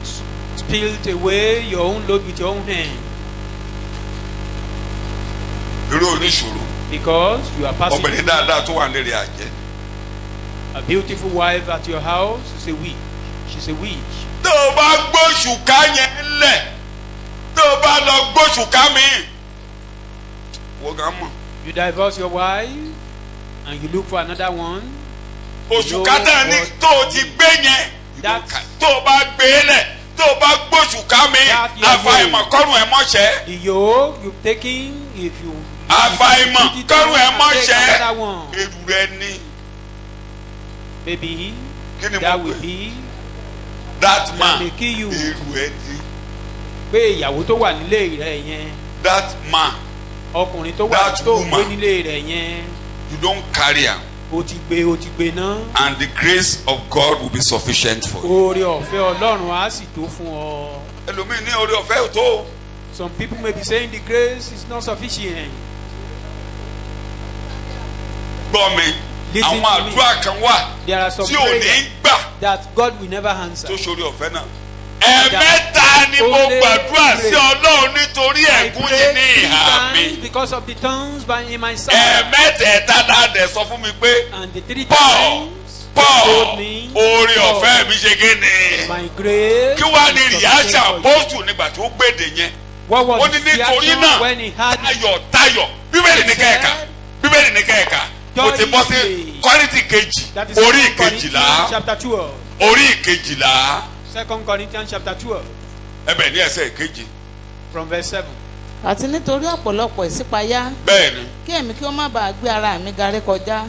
spilled away your own load with your own hand. Because you are passing Obìnrin dáadáa tó wà nílé àjẹ́. a beautiful wife at your house is a witch. She's a witch. Tó o bá gbóṣùká yẹn lẹ̀, tó o bá lọ gbóṣùká mi, wọ́n gan mọ̀. You divorce your wife and you look for another one. Òṣùká náà ní tó o ti gbé yẹn, tó o bá gbé lẹ̀, tó o bá gbóṣùká mi, àfàìmọ̀ kọ́rùn ẹ̀ mọ́ṣẹ́. The yoke you've taken, if you àfàìmọ̀ kọ́rùn ẹ̀ mọ́ṣẹ́. Èrù rẹ ní. Maybe Kí ni that mo will pè? be That man, may kill you. èrù ẹ ní. Pé ìyàwó tó wà nílé rẹ̀ yẹn, That man, ọkùnrin tó wà That tó gbé woman. nílé rẹ̀ yẹn, you don't carry am, ó ti gbé náà. and the grace of God will be sufficient for you. Oore ọ̀fẹ́ Ọlọ́run á sì tó fún ọ. Ẹlòmíì ní oore ọ̀fẹ́ ò tó. Some people may be saying the grace is not sufficient. Gbọ́ mi, Listen àwọn to me. àdúrà kan wà There are some tí ò ní prayers gbà that God will never answer. tó ṣoore ọ̀fẹ́ náà. Ẹ̀ẹ̀mẹ́ta ni mo Only gbàdúrà sí pray. Ọlọ́run nítorí I ẹ̀gún yìí prayed ní 3 ìhà mi. times because of the tongues by in my side. Ẹ̀ẹ̀mẹ́tẹ̀ẹ̀ta náà dẹ̀ sọ fún mi pé And the 3 Paul, times Paul, told me, oore Paul, ọ̀fẹ́ mi ṣe kí ni? my grace. Kí wá ní is ìyáṣà sufficient for you. apọ́sù nígbà tó gbèdè yẹn? What Ó was ní his nítorí reaction náà when he had it? tayọ̀ bíbélì ní kẹ́ẹ̀ka bíbélì ní kẹ́ẹ̀ka mo ti bọ́ sí Kọ́ríńtì kejì That is orí 2 Corinthians ìkejìlá chapter 12. orí ìkejìlá 2 Corinthians chapter 12 ẹbẹ̀ ní ẹsẹ̀ ìkejì. from verse 7. àti nítorí ọ̀pọ̀lọpọ̀ ìṣípayá Bẹ́ẹ̀ni kí èmi kí ó má bàa gbé ara mi garí kọjá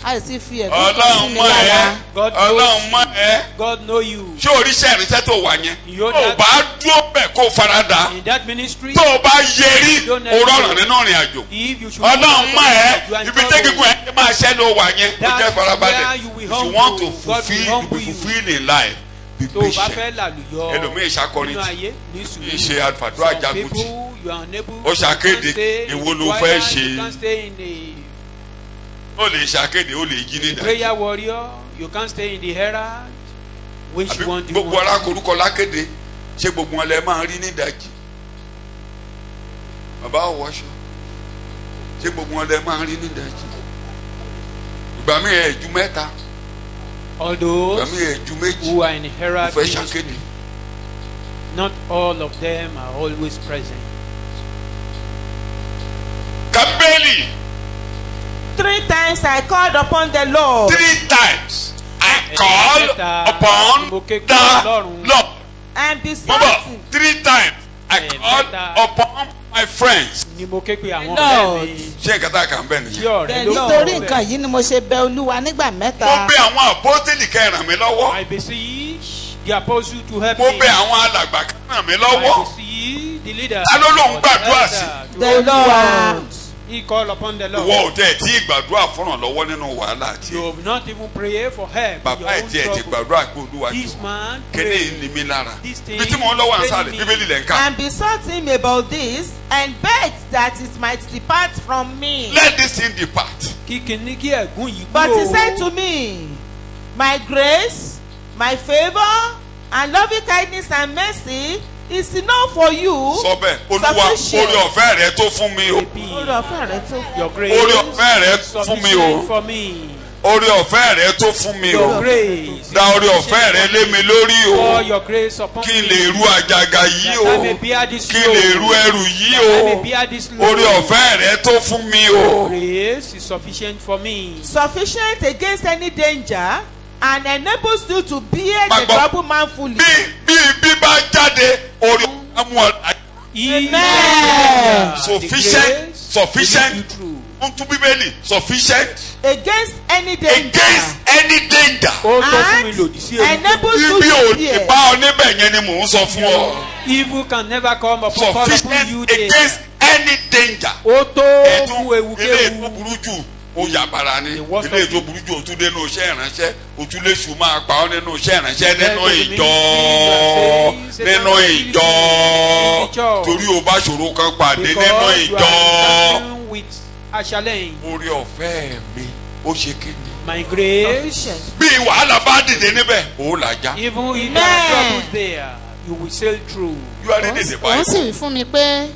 a sì fi ẹ̀gbọ́n kan sí Ọlọ́run mi mọ̀ ẹ́ lára. God Ọlọ́run mọ̀ ẹ́ God know you. ṣé oríṣẹ́ ìrìnsẹ́ tó wà yẹn Yóò tó o dá- bá dúró bẹ̀ kó o farada In that ministry, tó o bá yẹrí o rọrùn nínú ìrìn àjò if you should Ọlọ́run mọ̀ ẹ́ you are in ibi trouble, tẹ́gígùn ẹ̀ máa ṣẹ́ ló wà yẹn ó That's jẹ́ farabalẹ̀ where you will if you humble. want to God will fulfil you humble be you. fulfilled in life be tó o bá patient. fẹ́ làlùyọ Ẹlòmíì ṣàkọrin nínú ayé ní sùúrù. ìṣe àfàdúrà Some jagun people, tì. you are unable. Ó ṣàkéde, You can't stay in èwo the ló fẹ́ choir, ṣe? you can't stay in the ó lè ṣàkéde ó lè jí nídà prayer warrior, you can't stay in the herald. Which àbí one do you gbogbo want? alákorúkọ lákéde ṣé gbogbo wọn lẹ máa rí nídàjì bàbá ọwọṣọ ṣé gbogbo wọn lẹ máa rí nídàjì ìgbà mi ẹ ju mẹ́ta All ìgbà those mi ẹ ju méjì who are in the ó herald fẹ́ ministry, ṣàkéde not all of them are always present. kábẹ́lì 3 times I called upon the Lord. 3 times I call upon the Lord. And Mama, besought him. 3 times I call upon my friends. Ni mo ké pe àwọn Lord. ọ̀rẹ́ mi Ṣé nǹkan tá a kà ń bẹ̀ tí nìyẹn? ọ̀rẹ́ ló nítorí kọ́ nǹkan bẹ́ẹ̀. yìí ni mo ṣe bẹ Olúwa nígbà Mo mẹ́ta. bẹ̀ àwọn àpótélì kẹ́ ràn mí lọ́wọ́. I beseech the apostle to help Mo me. bẹ̀ àwọn alàgbà kẹ́ ràn mí I lọ́wọ́. beseech the leader. Ta ló lóun gbàdúrà sí? The Lord. He called upon the Lord. Ìwọ ò tẹ̀ tí ìgbàdúrà fúnràn lọ́wọ́ nínú wàhálà àti You have not even prayed for help in bàbá your ẹ̀ own tí ẹ̀ ti trouble. gbàdúrà pé Olúwa This jù. man Kéde prayed. ní mi lára. This thing Bí tí mo ń lọ́wọ́ ànsálẹ̀ pain me. Bíbélì lẹ̀ ń kà. And besought him about this, and begged that it might depart from me. Let this thing depart. Kí kìíní kí ẹ̀gún yìí But he kúrò. said to me, my grace, my favor, and loving kindness and mercy is enough for you. Sọ bẹ́ẹ̀ Olúwa Sufficient. orí ọ̀fẹ́ rẹ tó fún mi o. Orí ọ̀fẹ́ rẹ tó. Your grace Orí ọ̀fẹ́ rẹ is fún mi o. sufficient for me. Orí ọ̀fẹ́ rẹ tó fún mi Your o. grace Da is orí ọ̀fẹ́ rẹ lé mi lórí pour o. your grace upon Kí n me. lè ru àjàgà yìí That I may o. bear this Kí n lè ru load. ẹrù yìí That I may o. bear this load. Orí ọ̀fẹ́ rẹ tó fún mi o. Grace is sufficient for me. Sufficient against any danger, and enables you to bear the Gbàgbọ́. trouble manfully. Bí bá jáde orí ọ̀fẹ́ mú ọ. Amen. Sufficient, sufficient. Ń tún Bíbélì sufficient Against any danger. against any danger. Ó tó fún mi lòdì sí ewu. Enables you Ibi to ò ní bear. bá ọ níbẹ̀ yẹn ni mò ń sọ fún ọ. Evil can never come upon call upon you Sufficient there. against any danger. Ó tó Ẹ̀tún fún ewu ilé ètò kéwu. burú jù ó yàbàrà ni The worst ilé of ètò burú jù ó tún dé nínú iṣẹ́ ìránṣẹ́ ó tún lè sùn máa pa ọ́ nínú iṣẹ́ ìránṣẹ́ nínú ìjọ nínú ìjọ torí o bá ṣòro kan pàdé nínú Because you ìjọ. are standing with a challenge. Orí ọ̀fẹ́ mi ó ṣe kíni. My grace, Sufficient. Bí wàhálà bá dìde níbẹ̀ ó làjá. even if there are troubles there, you will sail through. You are reading the òun sì Bible. wí fún mi pé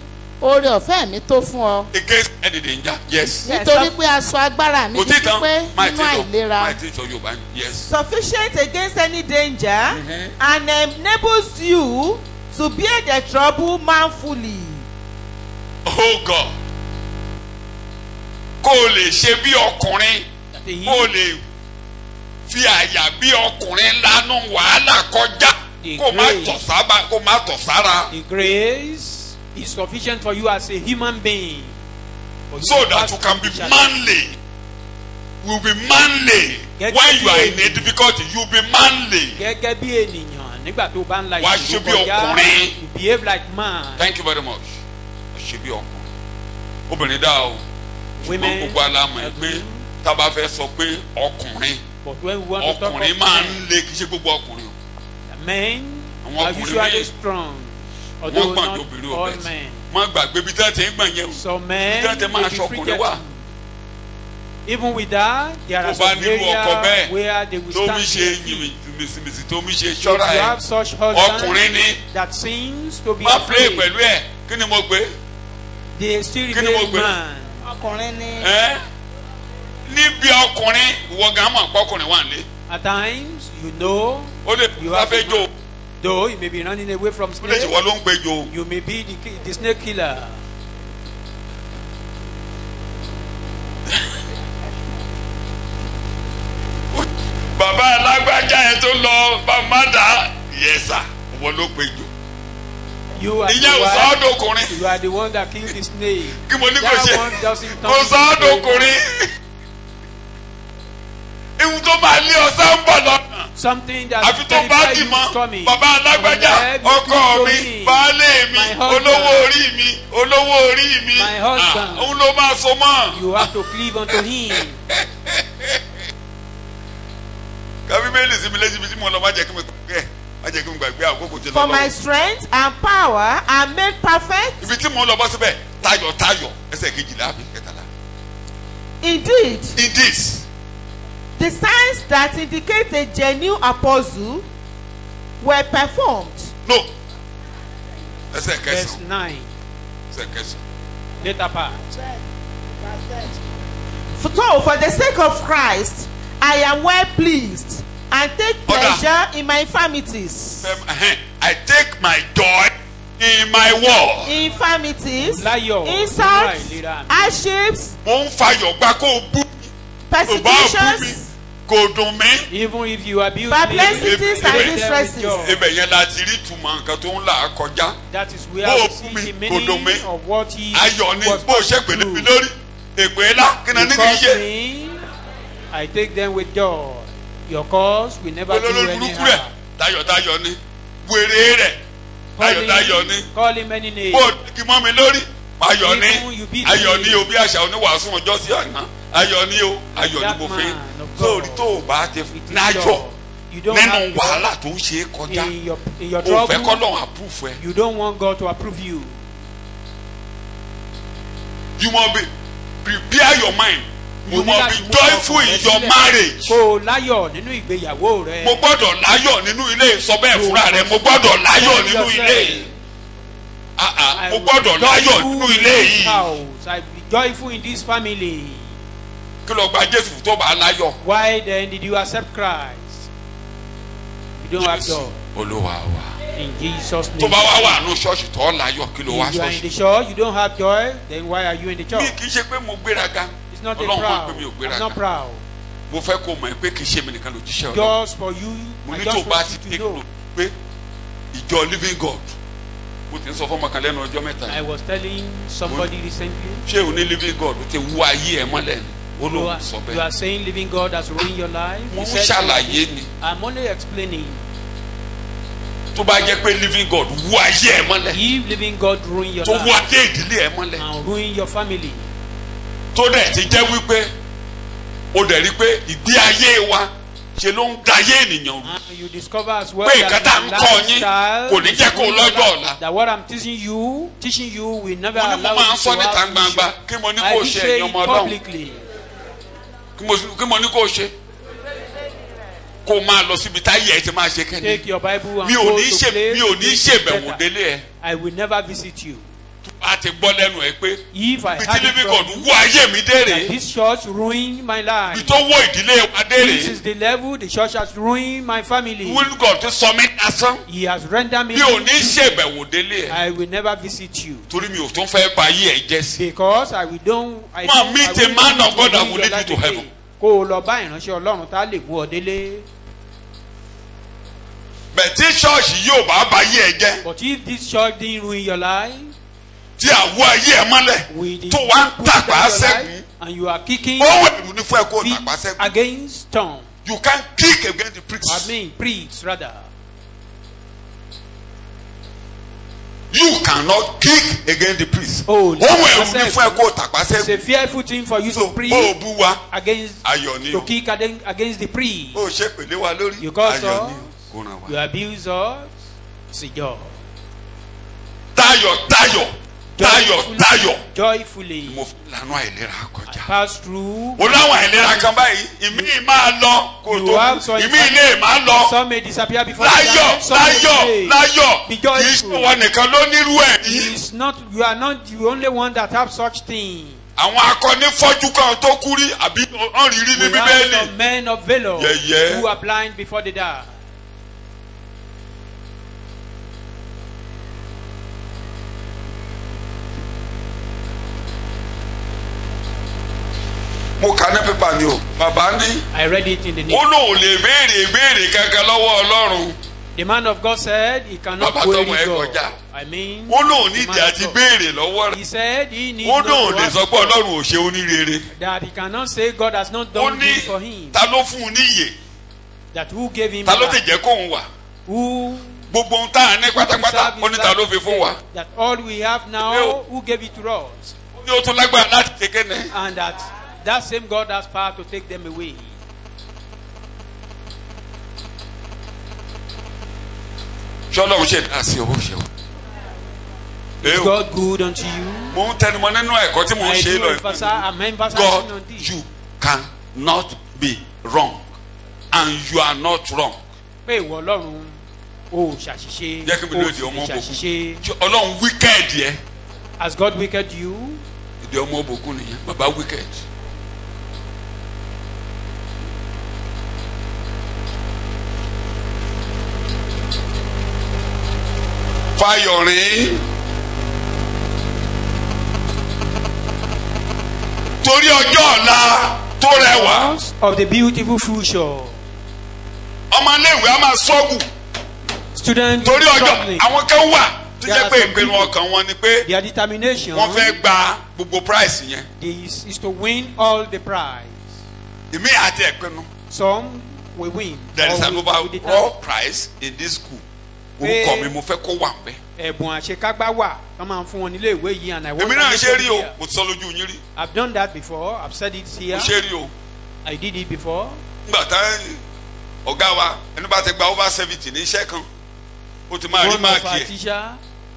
oore ọ̀fẹ́ mi tó fún ọ. Against any danger. Yes. Nítorí pé aṣọ agbára mi ti pé nínú àìlera. My things for you, yes. Sufficient against any danger and enables you to bear the trouble manfully. Oh God. Kó o lè ṣe bí ọkùnrin. Kó o lè fi àyà bí ọkùnrin lánú wàhálà kọjá. Kó má tọ̀ sára. The grace is sufficient for you as a human being. So that you can be manly. You will be manly. When you are in a difficulty, you will be manly. Gẹ́gẹ́ bí ènìyàn nígbà tó bá ń la ìṣòro kọjá, you behave like man. Thank you very much. Ṣé bí ọkùnrin. Obìnrin dá o. Ṣùgbọ́n gbogbo alámọ̀ ẹ pé tá a bá fẹ́ sọ pé ọkùnrin. Ọkùnrin máa ń le kì í ṣe gbogbo ọkùnrin o. Men are usually strong. Although not all men. Má gbàgbé bí tẹ́tẹ̀ ń gbọ̀n yẹn o. Some men tẹ́tẹ̀ máa ṣọkùnrin wà. Even with that, there are some areas where they will stand. Tómi ṣe yìmìsìmìsì tómi ṣe ṣọ́ra ẹ̀. If you have such husband ọkùnrin ni. that seems to be má play afraid. pẹ̀lú ẹ̀ kí ni mo gbé. They still remain man. Ọkùnrin ni. Níbi ọkùnrin ìwọ gan mọ̀ pọ́kùnrin wà nílé. At times, you know. Ó lè fẹ́ jó. Though you may be running away from snake, you may be the snake killer. Bàbá alágbájá ẹ tó lọ bá má dá yẹsà wọ́n ló péjọ. You are the one that killed the snake. Kí mo ní kò That ṣe one doesn't kò sọ́dọ̀kùnrin. Ewu tó máa lé ọ̀sán ń bọ̀ lọ́nà. Something that àfi tó bá dì mọ́ bàbá alágbájá ọkọ mi baálé mi olówó orí mi òun ló máa so mọ́. You have to cleave unto him. Kábíbélì sí mi létí bí tí mo lọ má jẹ́ kí mi gbàgbé àkókò tí lọ lọ. For my strength and power are made perfect. Ibi tí mo lọ bọ́ síbẹ̀ tayọ̀tayọ̀ ẹsẹ̀ kejìlá àbí kẹtàlá. Indeed. In this. The signs that indicate a genuine apostle were performed. No. Ẹsẹ̀ kẹsàn-án. Verse 9. Ẹsẹ̀ kẹsàn-án. Later part. So, for the sake of Christ, I am well pleased and take pleasure in my infirmities. I take my joy in my war. Infirmities, insults, hardships, persecutions. Kò dùn mí. Even if you abuse perplexities and distresses. Ibẹ̀ yẹn la ti rí ìtumọ̀ nǹkan tó ń là kọjá. That is where I see the meaning of what he ayọ̀ ni was bó ṣe pèlè mi lórí èpè ńlá kí ni nígbà yíyẹ. I take them with joy. Your cause will never do any harm. Tayọ̀tayọ̀ ni wèrè rẹ̀ tayọ̀tayọ̀ ni. Call him any name. Bó kí mọ́ mi lórí ayọ̀ ni ayọ̀ ni o bí àṣà oníwàásù ọjọ́ sí àná ayọ̀ ni o ayọ̀ ni mo fi sórí tó o bá ti nájọ nínú wàhálà tó ń ṣe é kọjá o fẹ́ kọ́ lọ́wọ́ approve ẹ. You don't want God to approve you. You must be prepare your mind. You must be joyful in your marriage. Kò láyọ̀ nínú ìgbéyàwó rẹ. Mo gbọ́dọ̀ láyọ̀ nínú ilé sọ bẹ́ẹ̀ fúnra rẹ mo gbọ́dọ̀ láyọ̀ nínú ilé. Mo gbọ́dọ̀ láyọ̀ nínú ilé yìí. I be joyful in this family. Kí ló gba Jésù tó bá láyọ̀? Why then did you accept Christ? You don't have joy. Olúwa wa. In Jesus' name. Tó bá wá wà nínú ṣọ́ọ̀ṣì tó láyọ̀ kí ló wá If you are in ṣọ́ọ̀ṣì? the church, you don't have joy, then why are you in the church? Mi kì í ṣe pé mo gbéraga. It's not a Ọlọ́run mọ̀ proud. pé mi ò I'm gbéraga. not proud. Mo fẹ́ kó mọ̀ pé kì í ṣe mi nìkan lòjíṣẹ́ Ọlọ́run. Just for you, Mo I ní just tó bá want ti you dé to know. pé ìjọ living God. Mo ti ń sọ fún ọmọ kan lẹ́nu ọjọ́ mẹ́ta. I was telling somebody recently. Ṣé o ní living God o ti wú ayé ẹ mọ́lẹ̀ ni? Ó ló ń sọ You bẹ́ẹ̀. are saying living God has ruined your life. Mo He ń said, ṣàlàyé ni. I'm only explaining. Tó bá jẹ́ pé living God wú ayé ẹ mọ́lẹ̀. If living God ruin your Tó wú life ayé ìdílé ẹ mọ́lẹ̀. and ruin your family, Tó dẹ̀ ti jẹ́ wípé o dẹ̀ rí pé ìgbé ayé wa ṣe ló ń da ayé ènìyàn rú. and you discover as well Pé nǹkan tá à ń that kọ́ yín kò ní jẹ́ kó o lọ́jọ́ ọ̀la. that what I'm teaching you will never Mo ní mo allow máa ń you sọ to níta have gbangba vision. kí mo ní I kó o did ṣe say ẹ̀yin it ọmọ Ọlọ́run. publicly. Kí mo ní kó o ṣe. Kó o máa lọ síbi táyé ẹ ti máa ṣe kẹ́ni. Take your Bible and Mi ò go ní to ṣe place mi ò ní which is ṣèbẹ̀wò better. délé ẹ. I will never visit you. a ti gbọ́ lẹ́nu ẹ pé If I bí had tí it living from God you, wó ayé mi dé that rèé this church ruined my bí life. tó wó ìdílé wa dé This rèé is the level the church has ruined my family. living God tó sọ mí lásán He has rendered me. bí ò ní ṣèbẹ̀wò délé ẹ̀ I will never visit you torí mi ò tún fẹ́ pa ayé ẹ̀ jẹ́ sí. because I don't. Ma meet a man of God that will lead you to heaven. Kó o lọ bá ìránṣẹ́ Ọlọ́run tá a lè mú ọ délé. bẹ̀tí ṣọ́ọ̀ṣì yóò bá ba ayé ẹ̀ jẹ́ But if this church didn't ruin your life, tí àwọ̀ ayé ẹ̀ mọ́lẹ̀ with the tó wá ń put down tàpá your sẹ́gun life, and you are kicking ó wẹ̀ ìlú ní fún ẹ kó feet tàpá sẹ́gun against stone. you can kick against the pricks. I mean, priests rather. You cannot kick against the priest. Oh, Ohun ẹ̀rù ní fún ẹ kó tàpá It's a sẹ́gun. fearful thing for you So to preach bó o bú wa against, ayọ̀ ni to o. kick against the priest. Bó o ṣe pèlé wa lórí You cause ayọ̀ us, ni o. Kó ràn wá. you abuse us, it's a joy. Táyọ̀. Joyfully, Mo lànà àìlera kọjá. pass through. O láwọn àìlera kan báyìí ìmí máa lọ kó You tó have some ìmí ilé máa lọ. Some may disappear before they die, some may stay. Láyọ̀ Be kì í joyful. ṣe wọn nìkan ló nírú ẹ̀ yìí. It's not, you are not the only one that have such thing. Àwọn akọni fọ́jú kan tó kú rí àbí ọ̀rìnrí ní We have some Bíbélì. men of valor Yeah. who are blind before they die. Mo kà ní pépà ni o. Bàbá ní. I read it in the Ó news. lóun lè béèrè kankan lọ́wọ́ Ọlọ́run. The man of God said he cannot Bàbá query tọmọ ẹ God. kọjá. I mean, Ó lóun the nídìí man of àti God. béèrè lọ́wọ́ He rẹ̀. said he needs Ó not lóun to lè ask sọ pé God, Ọlọ́run ò ṣe onírere. that he cannot say God has not Ó done ní good for him. ta ló fún un níyè? That who gave him Ta ló ti life? jẹ́ kóun wà? Who Gbogbo ohun tá a ní pátápátá ó ní ta ló fi fún wa. that all we have now, who gave it to us? Ó ní ó tún lágbára láti ṣe kéne. And that same God has power to take them away. Ṣọlọ́run ṣe dá sí owó ṣe o. Is God good unto you? Mo ń tẹnumọ́ nínú ẹ̀kọ́ tí mo ń I ṣe do lọ emphasize, ìpínlẹ̀. I'm emphasizing on God, this. you cannot be wrong and you are not wrong. Pé ìwọ Ọlọ́run o ṣàṣìṣe, Jẹ́ kí mi o lóde sì ọmọ lè òbòkun. ṣàṣìṣe. Ọlọ́run wicked yẹ. Has God wicked you? Ìdí ọmọ òbòkun nìyẹn. Bàbá wicked. Fáyọ̀rín. Torí ọjọ́ ọ̀la tó rẹwà. Because of the beautiful future. Ọmọléèwé a máa sọ́gù. Students Torí ọjọ́ struggling. àwọn kan wà tó There jẹ́ are pé some ìpinnu people. ọkàn wọn ni pé Their determination wọ́n fẹ́ gba gbogbo price yẹn. is to win all the prize. Èmi àti ẹ̀pinnu. Some will win. There is or an will overall determine. price in this school. Pé- Orúkọ mi mo fẹ́ kó wà ńbẹ̀. Ẹ̀bùn àṣekágbá wà wọ́n máa ń fún wọn nílé ìwé yìí and I want Èmi náà to ṣe make rí it o, clear. mo ti sọ lójú yín rí. I've done that before. I've said it Mo here. ṣe rí o. I did it before. Nígbà tá ọ̀gá wa ẹni bá ti gba over 70 ní iṣẹ́ kan, ó ti máa rí One of máàkì our ẹ̀. teacher,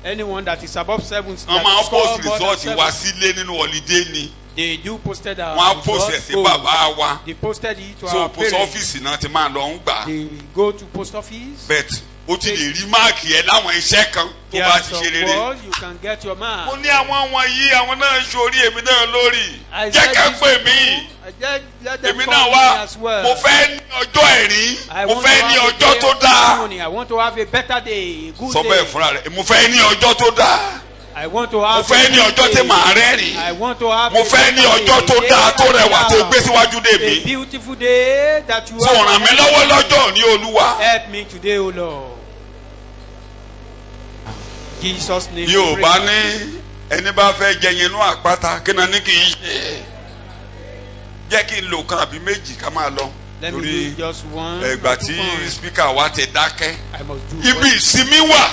anyone that is above 7, Wọ́n máa ń post result wá sílé nínú holiday ni. they do posted our Wọ́n á post ẹ̀ result. sí bàbá wa. They posted it to So our post parents. office náà ti máa lọ ń gbà. They go to post office. Bet ó ti lè rí máàkì ẹ̀ láwọn iṣẹ́ kan tó There bá are ti some ṣe rere. words you can get your mark. Mo ní àwọn wọ̀nyí àwọn náà ń ṣorí èmi náà lórí. I Jẹ́ said ká this pè to mí. you. I just let them Èmi call náà me wá. as well. Mo fẹ́ ní ọjọ́ ẹ̀rín. I Mo want fẹ́ to ní have a ọjọ́ day tó of dáa. testimony. I want to have a better day, a good Sọ bẹ́ẹ̀ day. fúnra rẹ̀. Mo fẹ́ ní ọjọ́ tó dáa. I want to Mo have fẹ́ a ní good ọjọ́ tí day. màá rẹ́rìn. I want to have Mo a fẹ́ ní better ọjọ́ day, tó a dáa day tó that rẹwà tó you gbé síwájú dé have. mi. A beautiful day that you So ràn mí lọ́wọ́ lọ́jọ́ ní Olúwa. Help me today, O Lord. Jesus' name. Bí o we bá pray. ní ẹni bá fẹ́ jẹyin inú àpáta kí náà ní kì í ṣe. Jẹ́ kí n lò kan àbí méjì ká máa lọ. Let me Torí do just one. ẹgbà or tí two points. spíkà wa ti dákẹ́. I must do Ibi one. ìsinmi wà.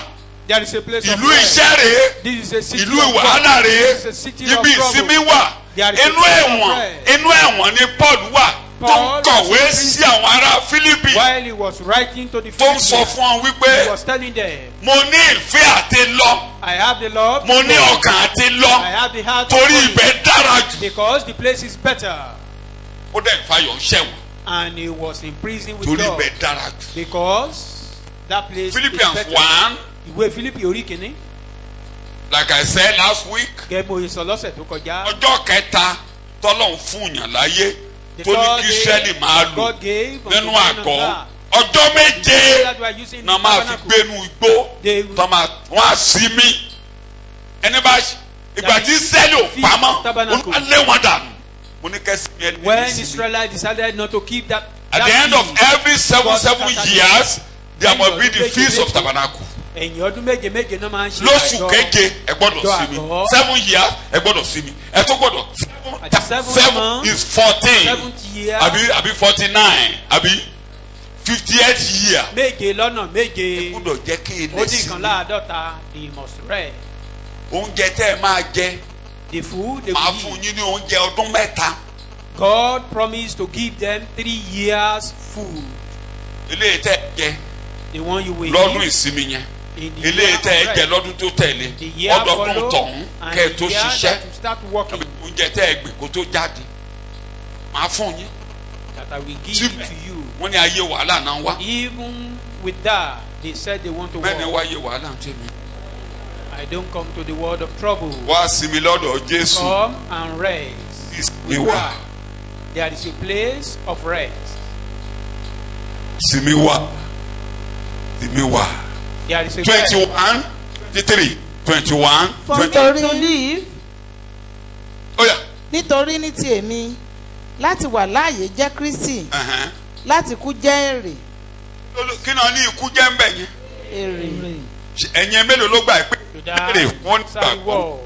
There is a place of Ìlú rest. iṣẹ́ rèé. This is a city Ìlú of wàhálà God. rèé. This is a city of Ibi trouble. ìsinmi wà. There is a Inú place of ẹ̀wọ̀n rest. inú ẹ̀wọ̀n ni Paul wà tó ń Paul kọ̀wé was sí àwọn ará Fílípì While he was writing to the tó ń sọ Philippians, fún ọ he wípé was telling them, mo ní ìfẹ́ àti lọ I have the love, mo ní ọkàn àti I lọ have the heart, torí of God, ibẹ̀ dára jù. because the place is better. Ó dẹ̀ fàyọ̀ ṣẹ̀wọ̀n And he was in prison with torí God ibẹ̀ dára jù. because that place Philippians is better. 1 Ìwé Fílípì orí kìíní Like I said last week. Ọjọ́ kẹta tọ́lọ́run fún yàn láyé tó ní kí Ísírẹ́lì máa lò nínú àgọ́. Ọjọ́ méje náà máa fi gbénu igbó tó máa wọ́n á sinmi. Ẹni bá ìgbà tí Ísírẹ́lì ò pamọ́ Olúwa lé wọn dànù. Mo ní kẹ́sì yẹn ní when Israelites decided not to keep that. At the end of every 7 years, there must be the feast of tabernacle. Lóṣù keje ẹ gbọ́dọ̀ sinmi. 7 years ẹ gbọ́dọ̀ sinmi. Ẹ tó gbọ́dọ̀ 7 is 14. Àbí 49. Àbí 58th year. Méje lọ́nà méje. Ẹ gbọ́dọ̀ jẹ́ kí ilé sinmi. Ó dín kan láàdọ́ta. They must rest. Oúnjẹ tẹ́ ẹ máa jẹ. The food they will máa fún yín ní oúnjẹ ọdún mẹ́ta. God promised to give them 3 years food. Ilé tẹ́ ẹ jẹ. The one you will lọ́dún ìsinmi yẹn. Ilé tẹ́ ẹ jẹ lọ́dún tó tẹ̀lé. Ọdọọdún tọ̀hún kẹ́ ẹ tó ṣiṣẹ́. Oúnjẹ tẹ́ ẹ gbìn kó tó jáde. Máa fún yín. That I will give to you. Wọ́n ní ayé wàhálà náà wá. Even with that, they said they want to work. Mẹ́ni wá ayé wàhálà ń tẹ̀ mí. I don't come to the world of trouble. Wá sinmi lọ́dọ̀ Jésù. Come and rest. Sinmi wá. There is a place of rest. Sinmi wá. Sinmi wá. There is a 21, 23, 21, for me to live. Oh yeah. Nítorí ní ti èmi láti wà láàyè jẹ́ Kristi. Láti kú jẹ́ èrè. Kí náà ní ikú jẹ́ ń bẹ̀ yẹn? Èrè. Ẹ̀yin mélòó ló gbà pé èrè wọ́n gbà.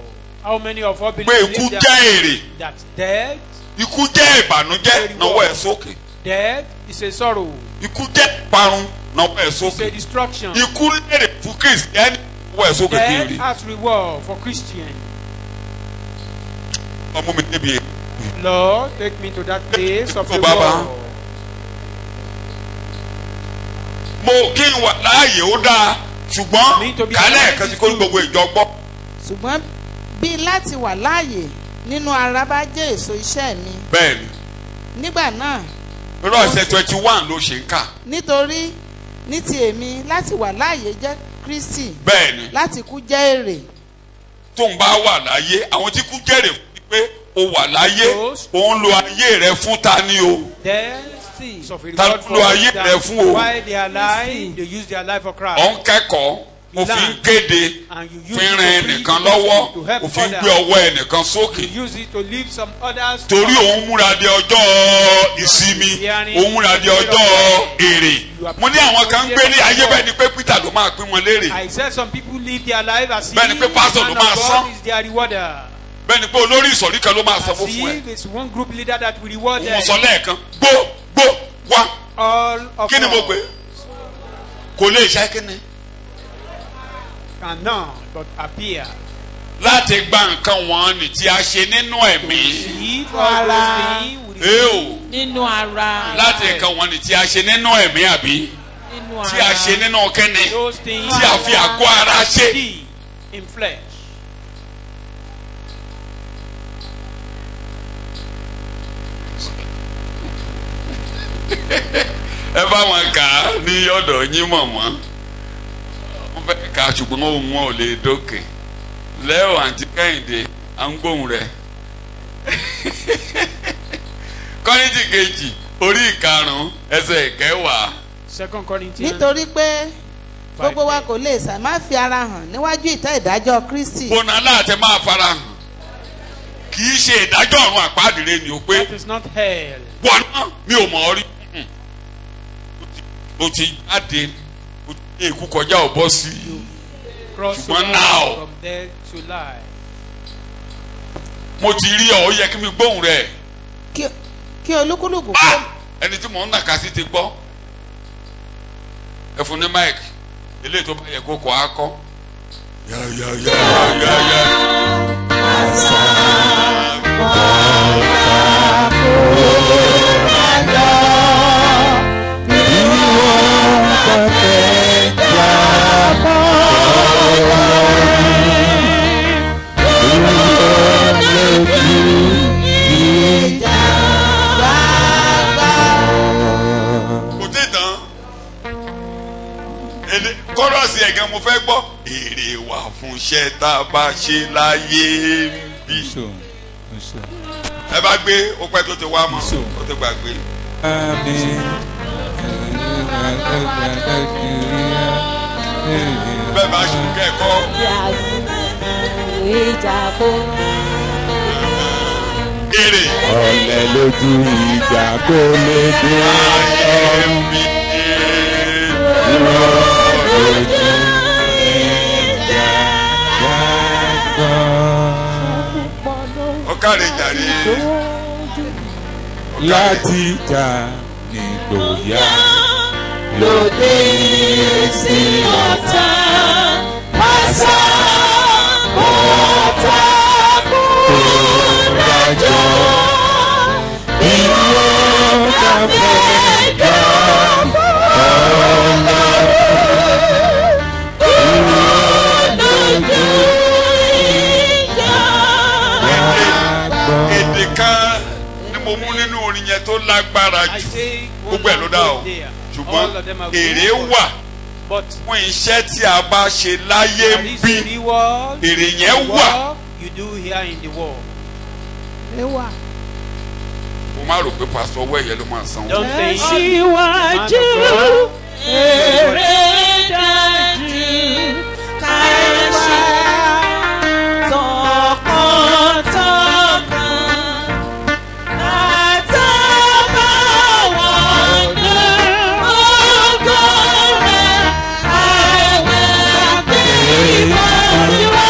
How many of us believe pé ikú jẹ́ èrè? That death. Ikú jẹ́ ìbànújẹ́ náwó ẹ̀ sókè. Death is a sorrow. Ikú jẹ́ ìparun náwó ẹ̀ sókè. It's a destruction. Ikú lérè fún Kristiani náwó ẹ̀ sókè kiri. Death has reward for Christian. Ọmọ mi débi. Lord, take me to that place of reward. Mo kí n wà láàyè ó dáa ṣùgbọ́n kálẹ̀ kan sí kó gbogbo ìjọ gbọ́. Ṣùgbọ́n bí láti wà láàyè nínú ara bá jẹ́ èso iṣẹ́ mi. Bẹ́ẹ̀ni. Nígbà náà. Irú ọ̀sẹ̀ 21 ló ṣe ń kà. Nítorí ní ti èmi láti wà láàyè jẹ́ Kristi. Bẹ́ẹ̀ni. Láti kú jẹ́ èrè. Tó ń bá wà láyé àwọn tí kú jẹ́rè fún pé o wà láyé òun lo ayé rẹ fún ta ni o. Ta ló lo ayé rẹ fún o. While they are alive, they use their life for Christ. Ó ń kẹ́kọ̀ọ́ mo fi ń kéde fi ran ẹnìkan lọ́wọ́ mo fi ń gbé ọwọ́ ẹnìkan sókè. Torí òun múra de ọjọ́ ìsinmi òun múra de ọjọ́ èrè. Mo ní àwọn kan ń gbé ní ayé bẹ́ẹ̀ ni pé Peter ló máa pín wọn lérè. I said some people live their life as if bẹ́ẹ̀ ni pé pastor ló máa san. Bẹ́ẹ̀ ni pé olórí ìsọ̀rí kan ló máa sanwó fún ẹ. It's one group leader that will reward them. Mo sọ lẹ́ẹ̀kan gbó wá. Kí ni mo pè? Kò lè ṣe kí ni. Cannot but appear. Láti gba nǹkan wọn ni tí a ṣe nínú ẹ̀mí. Nínú ara. Láti nǹkan wọn ni tí a ṣe nínú ẹ̀mí àbí. Tí a ṣe nínú kẹ́ni. Tí a fi àgọ́ ara ṣe. In flesh. Ẹ bá wọn kà á ní ọ̀dọ̀ yín mọ̀mọ́. Wọ́n fẹ́ kà á ṣùgbọ́n ohùn wọn ò lè dókè. Lẹ́ọ̀ àǹtí Kẹ́hìndé à ń gbóhùn rẹ̀. Kọ́ríńtì kejì orí ìkarùn-ún ẹsẹ̀ ìkẹwàá. Nítorí pé gbogbo wa kò lè sá máa fi ara hàn níwájú ìtẹ́ ìdájọ́ Kristi. Bọ́nà láti máa fara hàn. Kì í ṣe ìdájọ́ ọ̀run àpáàdìrẹ́ ni o pé. That is not hell. Wọ́n náà mi ò mọ̀ ọ́ rí. O ti jáde o ti èkú kọjá ò bọ́ sí i. Ṣùgbọ́n náà from death to life. Mo ti rí ọ ó yẹ kí mi gbóhùn rẹ̀. Kí olúkúlùkù kó. Ẹni tí mò ń nàka sí ti gbọ́. Ẹ fún ní máìkì eléyìí tó bá yẹ kó kọ́ á kọ́. kọ́rọ̀sì ẹ̀gán mo fẹ́ gbọ́. Èrè wà fún iṣẹ́ tá a bá ṣe láyé bí. Ẹ bá gbé ó pẹ́ tó ti wá mọ́ ó ti gbàgbé. Bẹ́ẹ̀ bá ṣe kẹ́kọ̀ọ́. Èrè. Ọ̀lẹ lójú ìjà kó lè dé ọ̀run mi. Lójú ìjà gbàgbọ́. Ọ̀kàrẹ̀ jàre. Láti jà nígbòyà. Lòdì sí ọ̀tá, àṣà ọ̀tá kò rájọ. Ìwọ kàfẹ́ gbà ọ̀la. Ìwọ lójú ìjà gbàgbọ́. Èdè kan ni mo mú nínú orin yẹn tó lágbára jù. Gbogbo ẹ̀ ló dá o. Ṣùgbọ́n èrè wà fún iṣẹ́ tí a bá ṣe láyé ń bí. Èrè yẹn wà. Mo máa rò pé pásítọ̀ ọwọ́ ẹ̀yẹ ló máa sanwó. Síwájú èrè dájú ká ṣe tọkàntọkàn àtàbàwọ̀n ní ọgọ́rẹ̀ àwẹ̀ àgbẹ̀wò.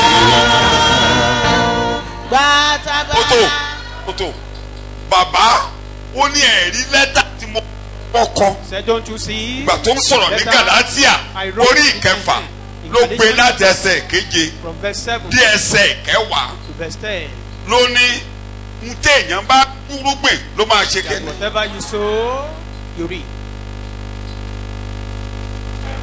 Kótó bàbá ó ní ẹ̀rí lẹ́tà tí mo kọ́kọ́. Ìgbà tó ń sọ̀rọ̀ ní Gàlátíà orí ìkẹfà ló gbé láti ẹsẹ̀ keje dé ẹsẹ̀ kẹwàá ló ní n téèyàn bá kúrúgbìn ló máa ṣe kẹ́lẹ́. Whatever you sow, you reap.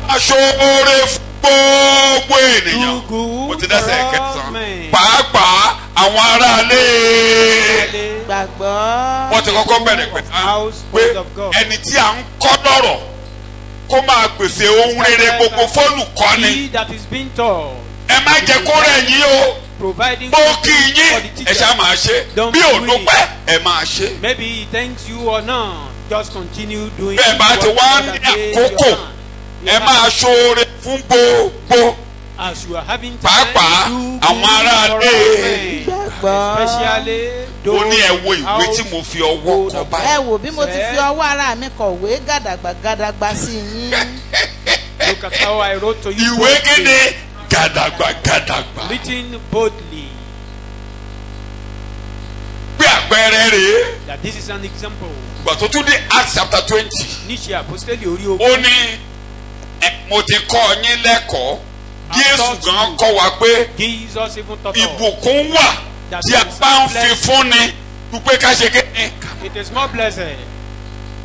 Aṣoore fún gbogbo ènìyàn. Mo ti dẹ́sẹ̀ kẹsàn-án. Pàápàá àwọn aráalé. Gbàgbọ́. Wọ́n ti kọ́kọ́ bẹ̀rẹ̀ pé ẹni tí à ń kọ́ lọ́rọ̀ kó máa pèsè ohun rere gbogbo fólùkọ́ni. He that is being taught. Ẹ má jẹ́ kó rẹ̀ yín o. Providing Bó kí yín ẹ ṣá máa ṣe. Bí ò dúpẹ́ ẹ máa ṣe. Maybe he thanks you or not. Just continue doing. Bẹ́ẹ̀ bá ti wá ní àkókò ẹ máa ṣoore fún gbogbo. As you are having pàápàá àwọn aráalé. Especially those. Ó ní ẹ wo ìwé tí mo fi ọwọ́ kọ báyìí. Ẹ wò bí mo ti fi ọwọ́ ara mi kọ̀wé gàdàgbà sí yín. Look at how I wrote to you. Ìwé kéde gàdàgbà. Written boldly. Bí àpẹẹrẹ rèé. That this is an example. Ìgbà tó tún dé Acts chapter 20. Níṣẹ́ àpọ́sítélì orí ogun. Ó ní mo ti kọ́ yín lẹ́kọ̀ọ́. Jésù gan kọ́ wa pé ìbùkún wà tí a bá ń fi fúnni dúpẹ́ ká ṣe kéde. It is more blessed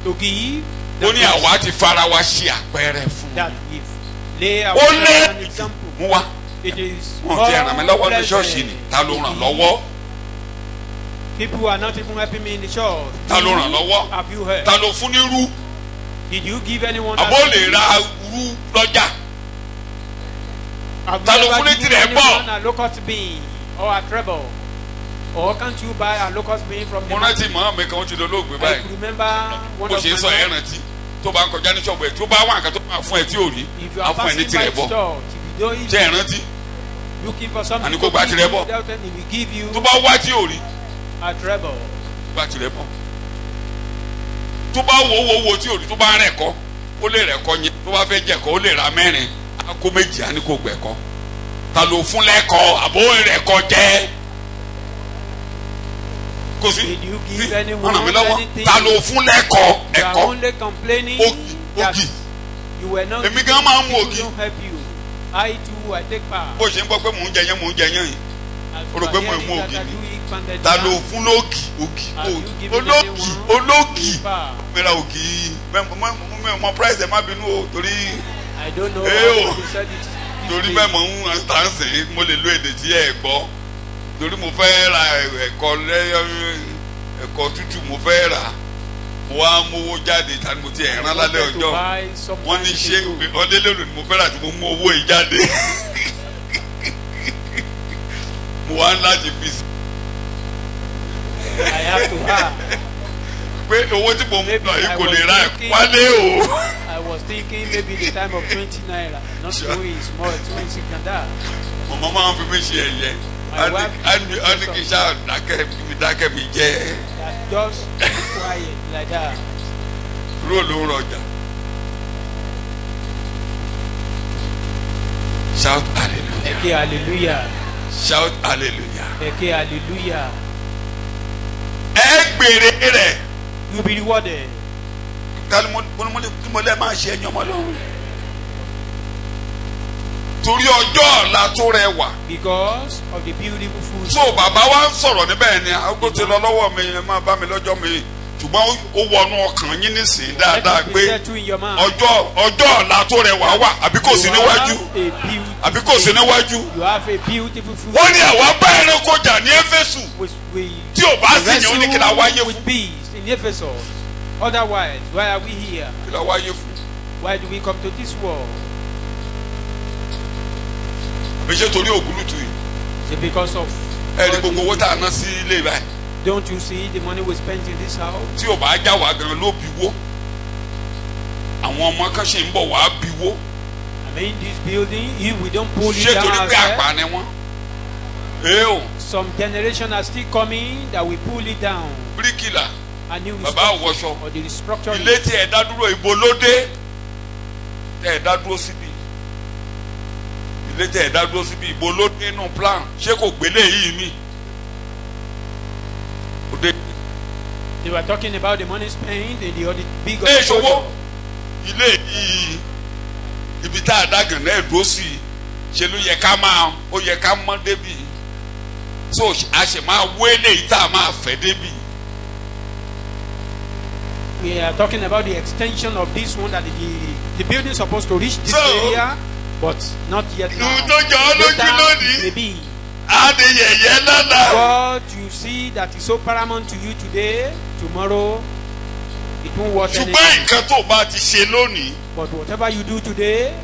to give. Ó ní àwa ti fara wa ṣe àpẹẹrẹ fún. That if lay our Ó lé an example. mú wa. It is Wọ́n ti ràn mí lọ́wọ́ ní ṣọ́ọ̀ṣì ni. Ta ló ràn lọ́wọ́? People are not even helping me in the church. Ta ló ràn lọ́wọ́? Have you heard? Ta ló fún ní rú? Did you give anyone? Àbó lè ra rú lọ́jà. Have Ta you ló ever fún ní given tirẹ̀ bọ̀? anyone a locust bean or a treble? Or can't you buy a locust bean from the Mo rántí mọ́ mi kan ó ti dolóògbé I báyìí. could remember one Bó of ṣe my sọ ẹ̀ mom. rántí. Tó bá ń kọjá ní ṣọ́ọ̀bù ẹ̀ tó bá wà nǹkan tó máa fún ẹ tí ò rí. If you Á are fún ẹ ní passing by tirẹ̀ the bọ̀. church, if you don't Ṣé ẹ rántí? looking for something Àní kó gba tirẹ̀ bọ̀. without any, we give you Tó bá wá tí ò rí. a treble. Gba tirẹ̀ bọ̀. Tó bá wo tí ò rí tó bá rẹ̀ kọ́ ó lè rẹ̀ kọ́ yẹn. Tó bá fẹ́ jẹ̀kọ́ ó lè ra mẹ́rin. Á kó méjì á ní kó gbẹ̀kọ́. Ta ló fún lẹ́kọ̀ọ́ àbó rẹ̀ kọ́ jẹ́? Kò sí. Did you give anyone Ràn mí lọ́wọ́. anything? Ta ló fún lẹ́kọ̀ọ́ You are ẹ̀kọ́? only complaining that Ògì. you were not Èmi gan máa ń mu people ògì. don't help you. I too, I take part. Bó ṣe ń gbọ́ pé mò ń jẹ yẹn yìí. As O you rò are pé mo hearing mú that ògì I ni? do eat pounded Ta yam, ló fún lógì? have you given Ológì. anyone Ológì. paper? Mẹ́ra ògì. Mọ price ẹ̀ má bínú o torí I don't know Eh, how oh. you said it. torí bẹ́ẹ̀ mọ̀ ń tà ń sìn mo lè lo èdè tí ẹ gbọ́ torí mo fẹ́ ra ẹ̀kọ́ tútù mo fẹ́ rà mo wá mówó jáde tani mo ti ẹ̀rán lálẹ́ ọjọ́ wọ́n ní ṣé ọdẹ lónìí ni mo fẹ́ràn tí mo mú owó yìí jáde mo wá ń láti fi sí. pé owó tí mo mú lọ yìí kò lè ra ẹ̀kọ́ wálé o. I was thinking maybe the time of 20 naira, not knowing it's more expensive than that. Mama máa ń fi mí ṣe ẹ̀yẹ. A ní kí n ṣáà dákẹ́ mi jẹ́. Just be quiet like that. Kúrò ló ń rọjà. Shout hallelujah. Eke hallelujah. Shout hallelujah. Eke hallelujah. Ẹ gbèrè rẹ̀. You be rewarded. Kálí mo lè máa ṣe ẹ̀yàn ọmọ lọ́wọ́. Torí ọjọ́ ọ̀la tó rẹwà. Because of the beautiful food. So bàbá wa ń sọ̀rọ̀ níbẹ̀ ni àgbo ti lọ lọ́wọ́ mi ẹ máa bá mi lọ́jọ́ mi ṣùgbọ́n ó wọnú ọkàn yín nísìnyí dáadáa pé ọjọ́ ọ̀la tó rẹwà wà àbí kò sí níwájú àbí kò sí níwájú. Wọ́n ní àwa bá ẹranko jà ní Éfésù tí ò bá sì yàn ó ní kí la wáyé fún. Otherwise, why are we here? Kí la wáyé fún. Why do we come to this world? Àbíṣe torí ògúlùtù yìí. Is it because of. Ẹ̀rí gbogbo owó tá a ná sí ilé báyìí. Don't you see the money we spent in this house? Tí ò bá já wa gan ló bí wó. Àwọn ọmọ kan ṣe ń bọ̀ wá bí wó. I mean this building, if we don't pull it down. Ṣé torí pé àpá ni wọ́n? Ee o. Some generation are still coming that we pull it down. Bíríkìlà. A new bàbá àwọ̀ṣọ. Or the restructuring. Ilé tí ẹ̀ dá dúró ibo ló dé. Tẹ́ ẹ̀ dá dúró síbi. Ilé tí ẹ̀ dá dúró síbi ibo ló dé nínú plan. Ṣé kò gbélé yìí mi? They were talking about the money spent in the big. Ẹ ṣòwò ilé yìí ibi tá a dàgàn náà dúró sí ṣe ló yẹ ká máa ó yẹ ká mọ́ débi so a ṣe máa wélé yìí tá a máa fẹ́ débi. We are talking about the extension of this one that the building is supposed to reach this area, but not yet now. Maybe. What you see that is so paramount to you today, tomorrow, it won't work anything. But whatever you do today,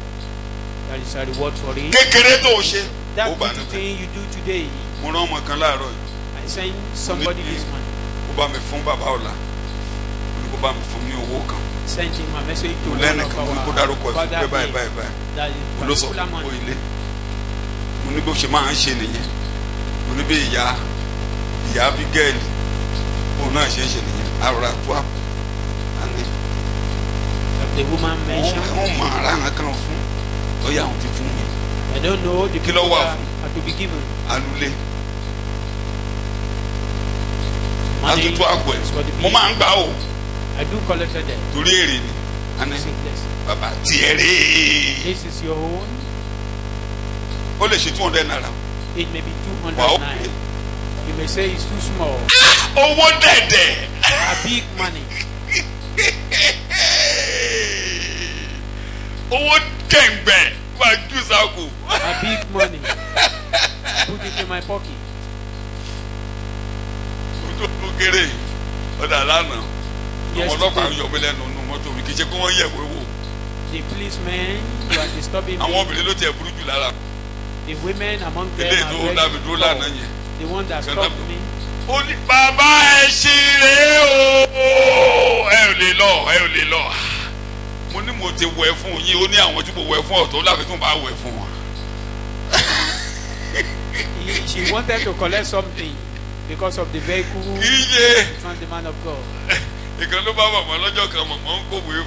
there is a reward for it. That little thing you do today, I sent somebody this morning. Sent him a message to one of our father that is particular money. Mo ní bó ṣe máa ń ṣe nìyẹn mo ní bí ìyá Abigail òun náà ṣe ń ṣe nìyẹn àrùrà tó àpò àní. The woman mentioned. Wọ́n mọ ara àwọn kan fún lọ́yà àwọn ti fún mi. I don't know the people that are to be given. Alule. Àtúntò àpò ẹ̀ mo máa ń gbà o. I do collect them. Torí èrè ni. Àní bàbá tiẹ̀ rè. This is your own. Ó lè ṣe 200 naira. It may be 200 naira. You may say it's too small. Owó dẹ̀dẹ̀. A big money. Owó kẹ̀ǹgbẹ̀ máa jù sáàkù. A big money. Put it in my pocket. Ojú tó kéré ọ̀dà lánàá. Àwọn ọlọ́pàá ń yọ mí lẹ́nu nínú mọ́tò mi kì í ṣe pé wọ́n yẹ̀ wéwò. The policemen who are disturbing me. Àwọn obìnrin ló tiẹ̀ burú jù lára. The women among them are very poor. The one that stopped me. Ó ní bàbá ẹ ṣì rè o. Ẹ ò lè lọ. Mo ní mo ti wẹ̀ fún yín ó ní àwọn tí mo wẹ̀ fún ọ̀tọ̀ láti tún bá wẹ̀ fún wọn. She wanted to collect something because of the vehicle. Iye. Found the man of God. Ìkan ló bá màmá lọ́jọ́ kan màmá ń kọ̀wé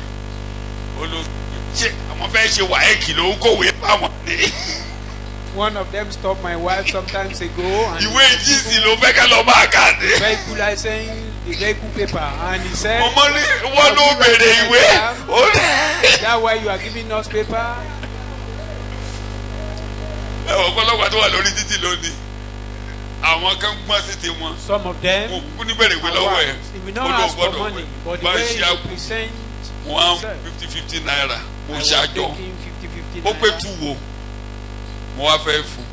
fún. Ṣé àwọn fẹ́ ṣe wàhálà ló ń kọ̀wé fáwọn ní. One of them stopped my wife sometimes ago. Ìwé jíìsì ló fẹ́ ká lọ bá kàdé. Vehicle license, the vehicle paper, and he said. Mọ̀mọ́ ní wọ́n ló bèrè ìwé. That's why you are giving us paper. Ọ̀pọ̀lọpọ̀ tó wà lórí títì lónìí. Àwọn kan gbọ́n sí ti wọn. Some of them. Mo kú ní bẹ̀rẹ̀ ìwé lọ́wọ́ ẹ̀. We don't ask for money, but the way you present. 150 naira. Mo ṣàjọ. Ó pé tú wo. Mo wá fẹ́ fún.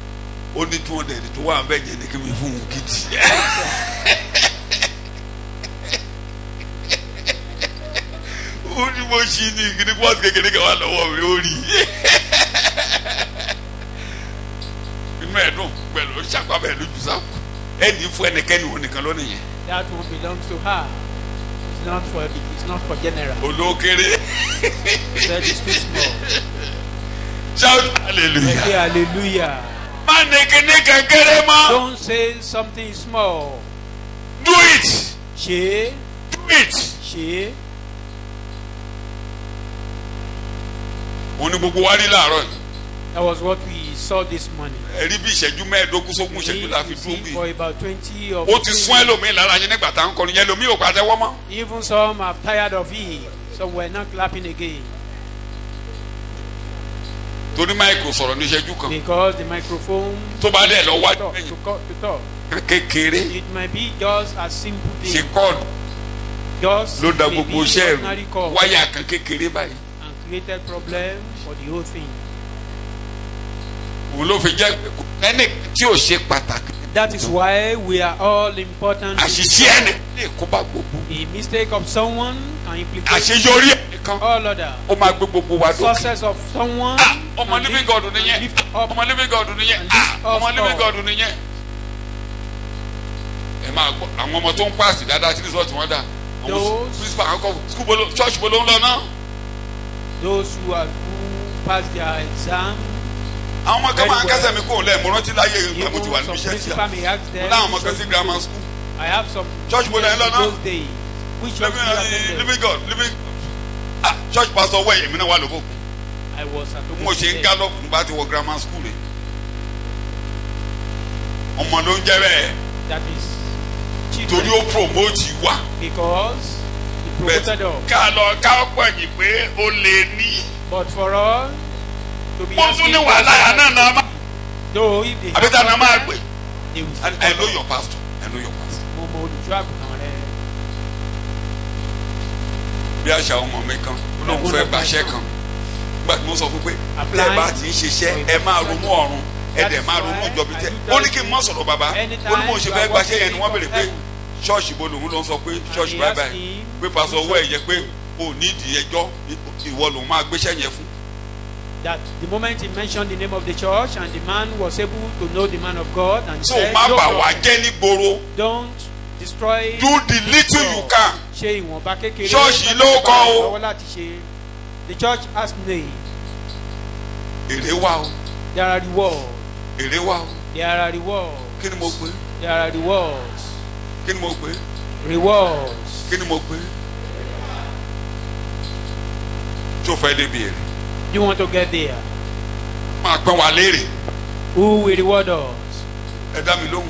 Ó ní 200 tó wà bẹ́ẹ̀ jẹ́ ní kí mi fún un gidi. ó ní mo ṣí ní ìgbìní pọ́ọ̀tù kékeré kan wà lọ́wọ́ mi ó rí inú ẹ̀dùn pẹ̀lú ṣàpàbẹ̀ lójú sáfù ẹni fún ẹnikẹ́ni òun nìkan lónìí yẹn. That one belongs to her. It's not for general. Olókèrè. That is too small. Shout hallelujah. Hallelujah. Má nìkíní kékeré mọ́. Don't say something small. Do it. Ṣe. Do it. Ṣe. Òun ni gbogbo wa rí láàárọ̀ yìí. That was what we saw this morning. Ẹ̀rí bí ìṣẹ́jú mẹ́ẹ̀ẹ́dógún sógún ìṣẹ́jú la fi dúró bí. For about 20 or 15 ó ti sún ẹlòmíì lára yín nígbà tá à ń kọrin yẹn ẹlòmíì ò pàtẹ́wọ́ mọ́. Even some are tired of it. Some were not clapping again. Torí máìkì sọ̀rọ̀ ní ìṣẹ́jú kan. Because the microphone. Tó bá dẹ̀ lọ wá to talk. Kékeré. It might be just a simple thing. Ṣé kọ́ọ̀dù Just ló da gbogbo iṣẹ́ ordinary call. wáyà kan kékeré báyìí. And created problems for the whole thing. Òun ló fi jẹ́ ẹni tí ò ṣe pàtàkì. That is why we are all important. Àṣìṣe ẹni lè kó bá gbogbo. The mistake of someone can implicate àṣeyọrí ẹnìkan. all others. Ó máa gbé gbogbo wa dókè. Success of someone. Ọmọ living God nìyẹn. Ọmọ living God nìyẹn. Ọmọ living God nìyẹn. Ẹ máa gbọ́ àwọn ọmọ tó ń pàṣẹ dáadáa tí result wọn dà. Àwọn principal kan kọ school bolo church bolo ń lọ náà. Those who pass their exam. Àwọn ọmọ kan máa ń kẹsẹ̀ mi kó lẹ̀ mo rántí láyé ìgbà mo ti wà níbi iṣẹ́ síyà. Mo láwọn ọmọ kan sí grammar school. I have some. Church bolo ń lọ náà. Which church you attended? Living God living. Church pastor wẹ̀ èmi náà wà lóko. I was at home. Mo ṣe ń gallop nígbà tí wọ grammar school rẹ̀. Ọmọ ló ń jẹ́ bẹ́ẹ̀. That is. Torí ó promote wa. Because he promoted us. Ká lọ ká ọ̀pọ̀ ẹ̀yìn pé ó lè ní. But for us to be asking. Mo tún ní wàhálà yà náà náà má. Though if they have. Àbíta náà máa gbé. I know your pastor. I know your pastor. Mo mọ olùjọ́ àgùntàn rẹ. Bí àṣà ọmọ mi kan olóhùn fẹ́ gbàṣẹ́ kan nígbà tí mo sọ fún pé tẹ́ ẹ bá ti ń ṣiṣẹ́ ẹ máa ronú ọ̀run ẹ dẹ̀ máa ronú ìjọba tẹ́ ó ní kí n mọ̀ sọ̀rọ̀ bàbá ó ní mo ṣe fẹ́ gbàṣẹ́ yẹn ni wọ́n béèrè pé ṣọ́ọ̀ṣì bo lòun ló ń sọ pé ṣọ́ọ̀ṣì báyìí báyìí pé pàṣẹ owó ẹ̀ yẹ pé ò ní ìdí ẹjọ́ ìwọ lòun máa gbéṣẹ́ yẹn fún. That the moment he mentioned the name of the church and the man was able to know the man of God and so má bà wá jẹ́ ní gbòòrò. Don't destroy. Do the little you can. Ṣe ìwọ̀nba kékeré. Ṣọ́ọ̀ṣì ló kọ́ o. Lọ́wọ́ láti ṣe. The church has need. Èrè wà o. There are rewards. Èrè wà o. There are rewards. Kí ni mo pè? There are rewards. Kí ni mo pè? Rewards. Kí ni mo pè? Tó fẹ́ débi èrè. You want to get there? Máa pẹ́ wá léèrè. Who will reward us? Ẹ dá mi lóhùn.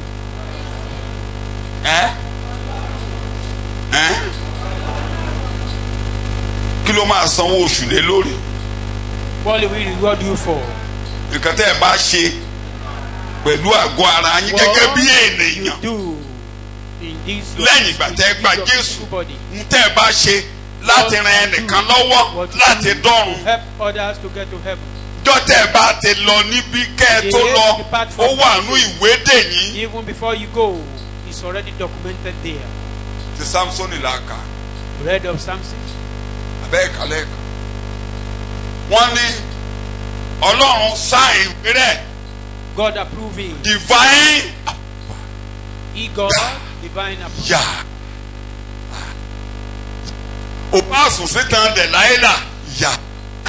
Kí ló máa sanwó oṣù lé lórí? What will we reward you for? Nǹkan tẹ́ ẹ bá ṣe pẹ̀lú àgọ́ ara yín gẹ́gẹ́ bí ènìyàn. Lẹ́yìn ìgbà tẹ́ ẹ gba Jésù, ń tẹ́ ẹ bá ṣe láti ran ẹnìkan lọ́wọ́ láti dọ́run. Help others to get to heaven. Jọ́tẹ̀ ẹ bá ti lọ níbi kẹ́ ẹ tó lọ, ó wà nú ìwé dè yín. Even before you go, it's already documented there. Ti Samson la kà. Read of Samson. Abẹ́ẹ̀ka lẹ́ẹ̀ka. Wọ́n ní Ọlọ́run sáìn rẹ̀. God approving. Divine. He God divine approval. Yà. O bá sùn sítan Delilah. Yà.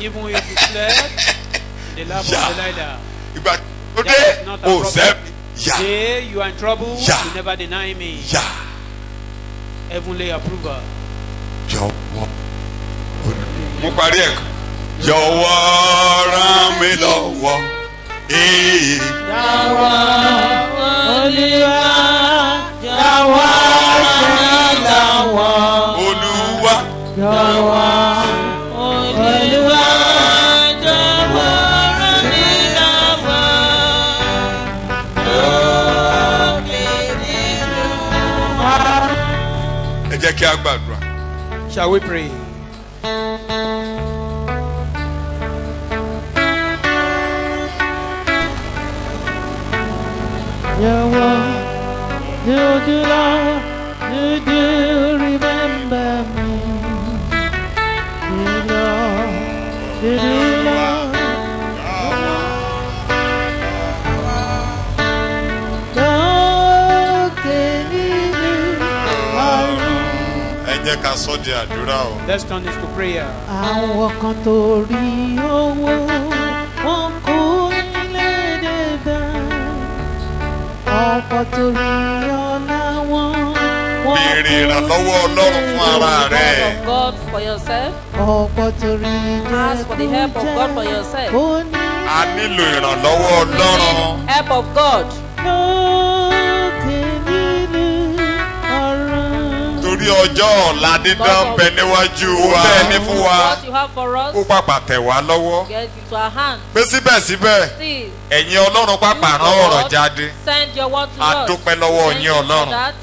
Even if you slept in the lap of Delilah. Ìgbà tó dé o sẹ́mi. Yà. Say you are in trouble. Yà. You never deny me. Yà. Heavenly approval. Jọ̀wọ́. Mo parí ẹ̀ kan. Jọ̀wọ́ ràn mí lọ́wọ́. Jọ̀wọ́ Olúwa, jọ̀wọ́ ràn mí lọ́wọ́. Olúwa. Jọ̀wọ́ Olúwa, jọ̀wọ́ ràn mí lọ́wọ́. Ẹ jẹ́ kí a gbàdúrà. Shall we pray? Do remember me? Let's turn this to prayer. Àwọn kan torí owó wọn kú nílé débà. Ọ̀pọ̀ torí ọlá wọn. Béèrè ìrànlọ́wọ́ Ọlọ́run fún ara rẹ̀. Of God for yourself. Ọ̀pọ̀ torí Ask for the help of God for yourself. A nílò ìrànlọ́wọ́ Ọlọ́run. Help of God. Torí ọjọ́ ọ̀la dídán bẹ níwájú wa. Ó bẹ́ẹ̀ ní fún wa. What you have for us. Ó pàpà tẹ̀ wá lọ́wọ́. Get into our hand. Pé síbẹ̀síbẹ̀, Still. ẹ̀yin Ọlọ́run pàpà rán ọ̀rọ̀ jáde. Send your word to us. A dúpẹ́ lọ́wọ́ yín Ọlọ́run. That.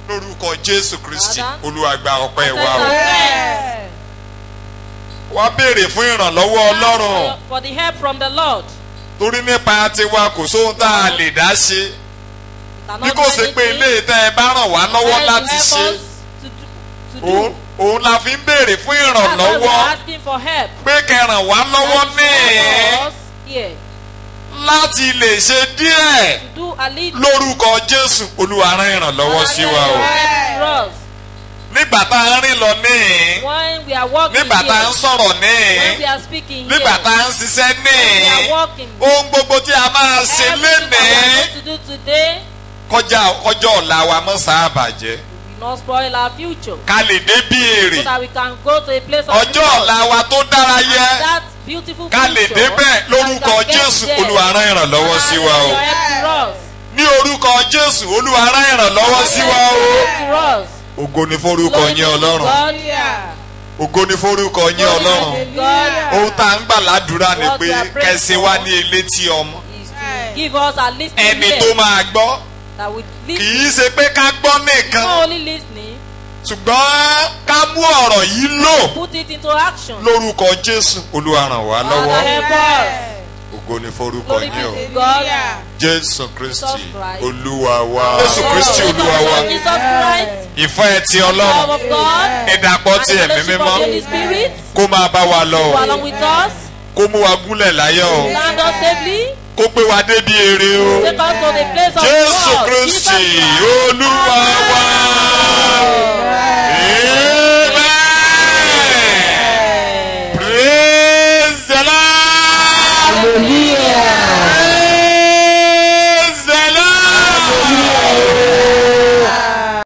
Lórúkọ Jésù Kristi, Olúwa gba ọpẹ́ wa o. Yes. Wá béèrè fún ìrànlọ́wọ́ Ọlọ́run. For the help from the Lord. Torí nípa tiwa kò sóhun tá a lè dá ṣe. Bí kò sí pé ilé ìtẹ́ ẹ bá ràn wá lọ́wọ́ láti ṣe. Òun la fi ń béèrè fún ìrànlọ́wọ́. Pé kẹ́ ràn wá lọ́wọ́ ní láti lè ṣe díẹ̀. Lórúkọ Jésù, Olúwa rán ìrànlọ́wọ́ sí wa o. Nígbà tá a ń rìn lọ níhìn, nígbà tá a ń sọ̀rọ̀ níhìn, nígbà tá a ń ṣiṣẹ́ níhìn, ohun gbogbo tí a máa ṣe lénìí kọjá ọ̀la wa mọ́ sáà bàjẹ́. Not spoil our future. Ká lè dé bí èrè. So that we can go to a place of ọjọ́ ọ̀la wa tó dára yẹ. That beautiful ká lè dé bẹ́ẹ̀ lórúkọ Jésù, Olúwa rán ìrànlọ́wọ́ sí wa o. Ní orúkọ Jésù, Olúwa rán ìrànlọ́wọ́ sí wa o. Ògo ni forúkọ yín Ọlọ́run. Ògo ni forúkọ yín Ọlọ́run. Ohun tá à ń gbà ládùúrà ni pé kẹsẹ̀ wá ní elétí ọmọ. Ẹni tó máa gbọ́. Kì í ṣe pé ká gbọ́ nìkan. Ṣùgbọ́n ká mú ọ̀rọ̀ yìí lò. Lórúkọ Jésù, Olúwa ràn wá lọ́wọ́. Ògo ni forúkọ yín o. Jésù Kristi Olúwa wa. Jésù Kristi Olúwa wa. Ìfẹ́ ti Ọlọ́run. Ìdàpọ̀ ti Ẹ̀mí Mímọ́. Kó máa bá wa lọ o. Kó mú wa gúnlẹ̀ láyọ̀ o. Kó gbé wa débi èrè o. Jésù Kristi Olúwa wa. Amen. Praise the Lord. Hallelujah.